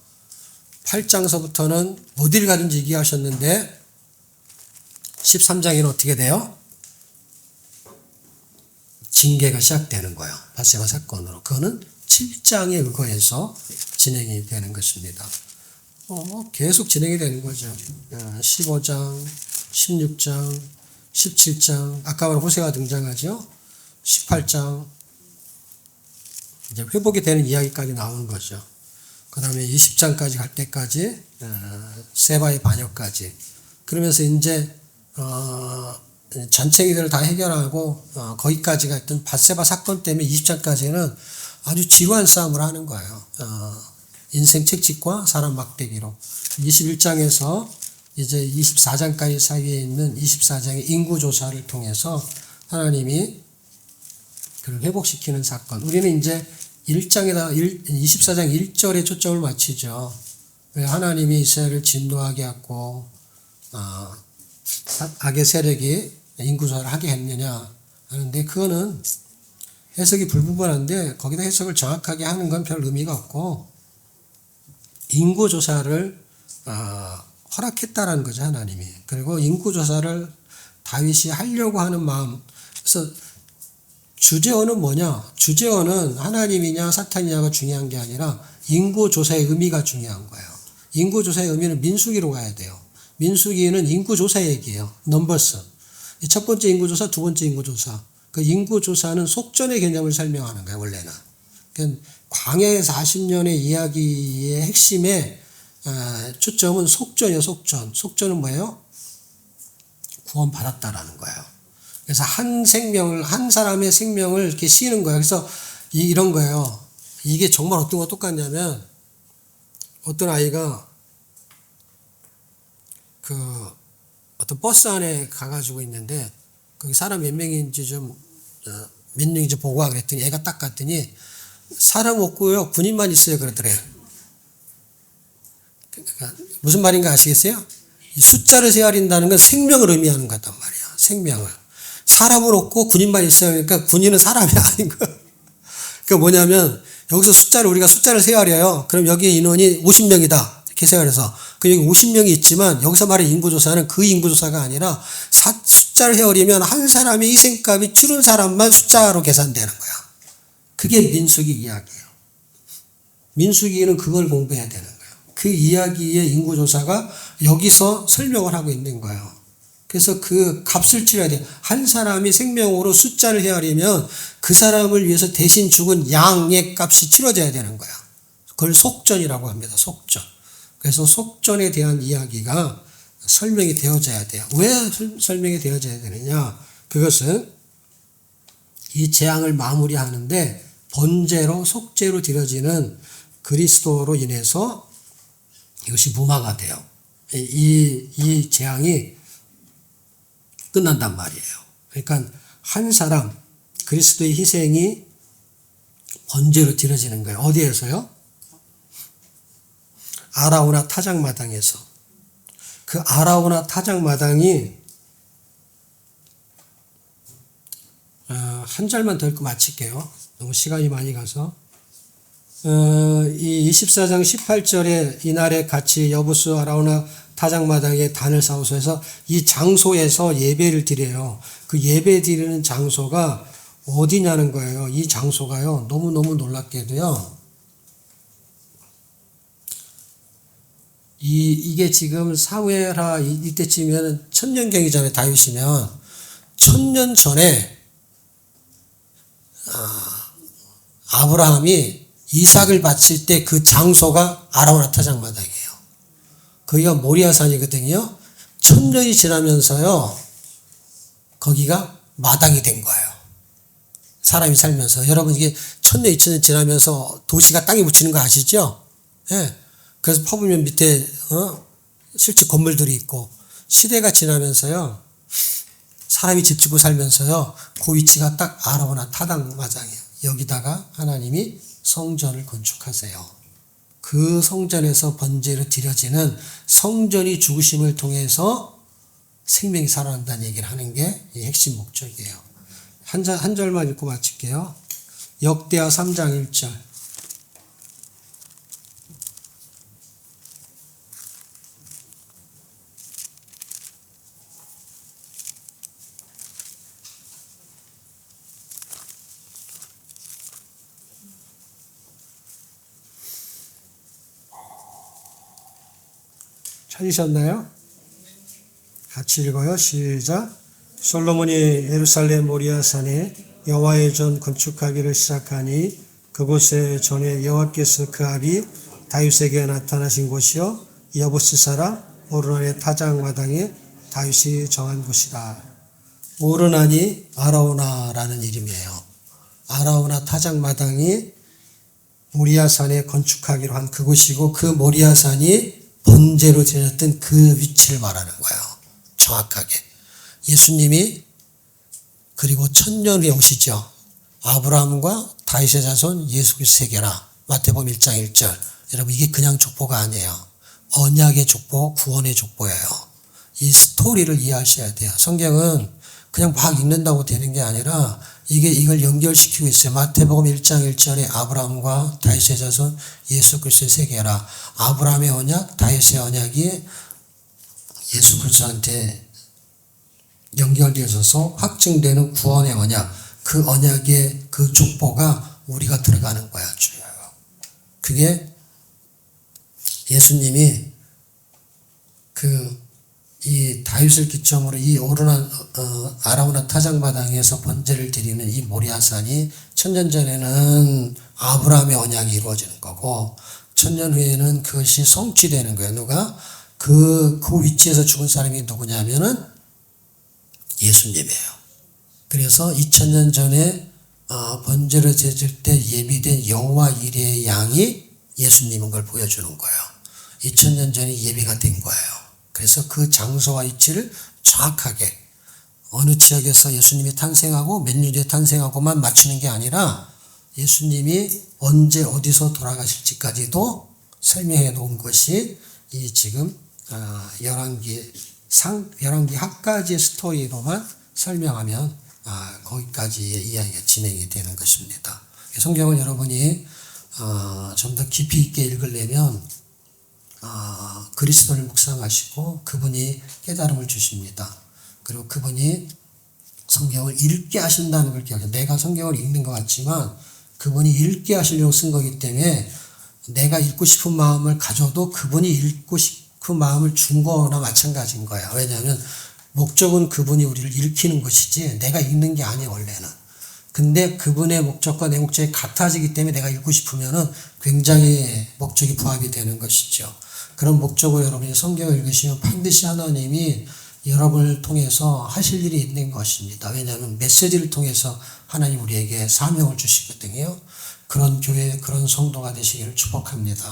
8장서부터는 어딜 가든지 얘기하셨는데 13장에는 어떻게 돼요? 징계가 시작되는 거예요. 밧세바 사건으로. 그거는 7장에 의거해서 진행이 되는 것입니다. 계속 진행이 되는 거죠. 15장, 16장, 17장, 아까 말한 호세가 등장하죠. 18장, 이제 회복이 되는 이야기까지 나오는 거죠. 그 다음에 20장까지 갈 때까지, 세바의 반역까지. 그러면서 이제, 전체 기들을 다 해결하고, 거기까지가 있던 밧세바 사건 때문에 20장까지는 아주 지루한 싸움을 하는 거예요. 인생 책찍과 사람 막대기로. 21장에서 이제 24장까지 사이에 있는 24장의 인구조사를 통해서 하나님이 그를 회복시키는 사건. 우리는 이제 24장 1절에 초점을 맞추죠. 왜 하나님이 이스라엘을 진노하게 하고, 악의 세력이 인구조사를 하게 했느냐 하는데, 그거는 해석이 불분명한데, 거기다 해석을 정확하게 하는 건 별 의미가 없고, 인구조사를, 허락했다라는 거죠, 하나님이. 그리고 인구조사를 다윗이 하려고 하는 마음. 그래서 주제어는 뭐냐? 주제어는 하나님이냐 사탄이냐가 중요한 게 아니라 인구조사의 의미가 중요한 거예요. 인구조사의 의미는 민수기로 가야 돼요. 민수기는 인구조사 얘기예요. 넘버스. 첫 번째 인구조사, 두 번째 인구조사. 그 인구조사는 속전의 개념을 설명하는 거예요, 원래는. 그러니까 광야의 40년의 이야기의 핵심에 초점은 속전이에요, 속전. 속전은 뭐예요? 구원받았다라는 거예요. 그래서 한 사람의 생명을 이렇게 씌는 거예요. 그래서 이런 거예요. 이게 정말 어떤 거 똑같냐면, 어떤 아이가 어떤 버스 안에 가가지고 있는데, 거기 사람 몇 명인지 몇 명인지 보고 하고 그랬더니 애가 딱 갔더니, 사람 없고요, 군인만 있어요, 그러더래요. 그러니까 무슨 말인가 아시겠어요? 이 숫자를 세어린다는 건 생명을 의미하는 것 같단 말이에요. 생명을. 사람은 없고 군인만 있어요. 그러니까 군인은 사람이 아닌 거예요. 그러니까 뭐냐면 여기서 우리가 숫자를 세어려요. 그럼 여기 인원이 50명이다. 이렇게 세어려서. 그 여기 50명이 있지만 여기서 말하는 인구조사는 그 인구조사가 아니라 숫자를 세어리면 한 사람의 희생값이 줄은 사람만 숫자로 계산되는 거야. 그게 민수기 이야기예요. 민수기는 그걸 공부해야 되는 거예요. 그 이야기의 인구조사가 여기서 설명을 하고 있는 거예요. 그래서 그 값을 치러야 돼요. 한 사람이 생명으로 숫자를 헤아리면 그 사람을 위해서 대신 죽은 양의 값이 치러져야 되는 거야. 그걸 속전이라고 합니다. 속전. 그래서 속전에 대한 이야기가 설명이 되어져야 돼요. 왜 설명이 되어져야 되느냐? 그것은 이 재앙을 마무리하는데 번제로 속죄로 드려지는 그리스도로 인해서 이것이 무마가 돼요. 이 재앙이 끝난단 말이에요. 그러니까 한 사람 그리스도의 희생이 번제로 드려지는 거예요. 어디에서요? 아라우나 타작마당에서. 그 아라우나 타작마당이 한 절만 더 읽고 마칠게요. 너무 시간이 많이 가서. 이 24장 18절에 이날에 같이 여부수 아라우나 타작마당에 단을 쌓아서 해서 이 장소에서 예배를 드려요. 그 예배 드리는 장소가 어디냐는 거예요. 이 장소가요. 너무너무 놀랍게도요. 이게 지금 사무엘하 이때쯤이면 천년경이잖아요. 다윗이면. 1000년 전에 아브라함이 이삭을 바칠 때 그 장소가 아라우나 타작마당이에요. 거기가 모리아산이거든요. 1000년이 지나면서요. 거기가 마당이 된 거예요. 사람이 살면서. 여러분 이게 1000년, 2000년 지나면서 도시가 땅에 묻히는 거 아시죠? 예. 그래서 퍼보면 밑에 실제 건물들이 있고 시대가 지나면서요. 사람이 집 짓고 살면서요. 그 위치가 딱 아라우나 타작마당이에요. 여기다가 하나님이 성전을 건축하세요. 그 성전에서 번제로 드려지는 성전이 죽으심을 통해서 생명이 살아난다는 얘기를 하는 게 이 핵심 목적이에요. 한 절만 읽고 마칠게요. 역대하 3장 1절. 찾으셨나요? 같이 읽어요. 시작. 솔로몬이 예루살렘 모리아산에 여호와의 전 건축하기를 시작하니 그곳에 전에 여호와께서 그 아비 다윗에게 나타나신 곳이요 여부스 사람 오르난의 타작마당에 다윗이 정한 곳이다. 오르난이 아라우나라는 이름이에요. 아라우나 타작마당이 모리아산에 건축하기로 한 그곳이고 그 모리아산이 번제로 드렸던 그 위치를 말하는 거예요. 정확하게. 예수님이 그리고 1000년 후에 오시죠. 아브라함과 다윗의 자손 예수 그리스도 세계라. 마태복음 1장 1절. 여러분 이게 그냥 족보가 아니에요. 언약의 족보, 구원의 족보예요. 이 스토리를 이해하셔야 돼요. 성경은 그냥 막 읽는다고 되는 게 아니라 이걸 연결시키고 있어요. 마태복음 1장 1절에 아브라함과 다윗의 자손 예수 그리스도의 세계라. 아브라함의 언약, 다윗의 언약이 예수 그리스도한테 연결되어서 확증되는 구원의 언약. 그 언약의 그 족보가 우리가 들어가는 거야. 중요해요. 그게 예수님이 이 다윗을 기점으로 이 아라우나 타작마당에서 번제를 드리는 이 모리아산이 1000년 전에는 아브라함의 언약이 이루어지는 거고 1000년 후에는 그것이 성취되는 거예요. 누가? 그 위치에서 죽은 사람이 누구냐면은 예수님이에요. 그래서 2000년 전에 번제를 드릴 때 예비된 여호와 이레의 양이 예수님인 걸 보여주는 거예요. 2000년 전에 예비가 된 거예요. 그래서 그 장소와 위치를 정확하게 어느 지역에서 예수님이 탄생하고 몇 년 뒤에 탄생하고만 맞추는 게 아니라 예수님이 언제 어디서 돌아가실지까지도 설명해 놓은 것이 이 지금 열왕기 한 가지의 스토리로만 설명하면 거기까지의 이야기가 진행이 되는 것입니다. 성경을 여러분이 좀 더 깊이 있게 읽으려면 그리스도를 묵상하시고 그분이 깨달음을 주십니다. 그리고 그분이 성경을 읽게 하신다는 걸 기억해요. 내가 성경을 읽는 것 같지만 그분이 읽게 하시려고 쓴 거기 때문에 내가 읽고 싶은 마음을 가져도 그분이 읽고 싶은 마음을 준 거나 마찬가지인 거야. 왜냐하면 목적은 그분이 우리를 읽히는 것이지 내가 읽는 게 아니에요, 원래는. 근데 그분의 목적과 내 목적이 같아지기 때문에 내가 읽고 싶으면은 굉장히 목적이 부합이 되는 것이죠. 그런 목적으로 여러분이 성경을 읽으시면 반드시 하나님이 여러분을 통해서 하실 일이 있는 것입니다. 왜냐하면 메시지를 통해서 하나님 우리에게 사명을 주시거든요. 그런 교회, 그런 성도가 되시기를 축복합니다.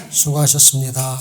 수고하셨습니다.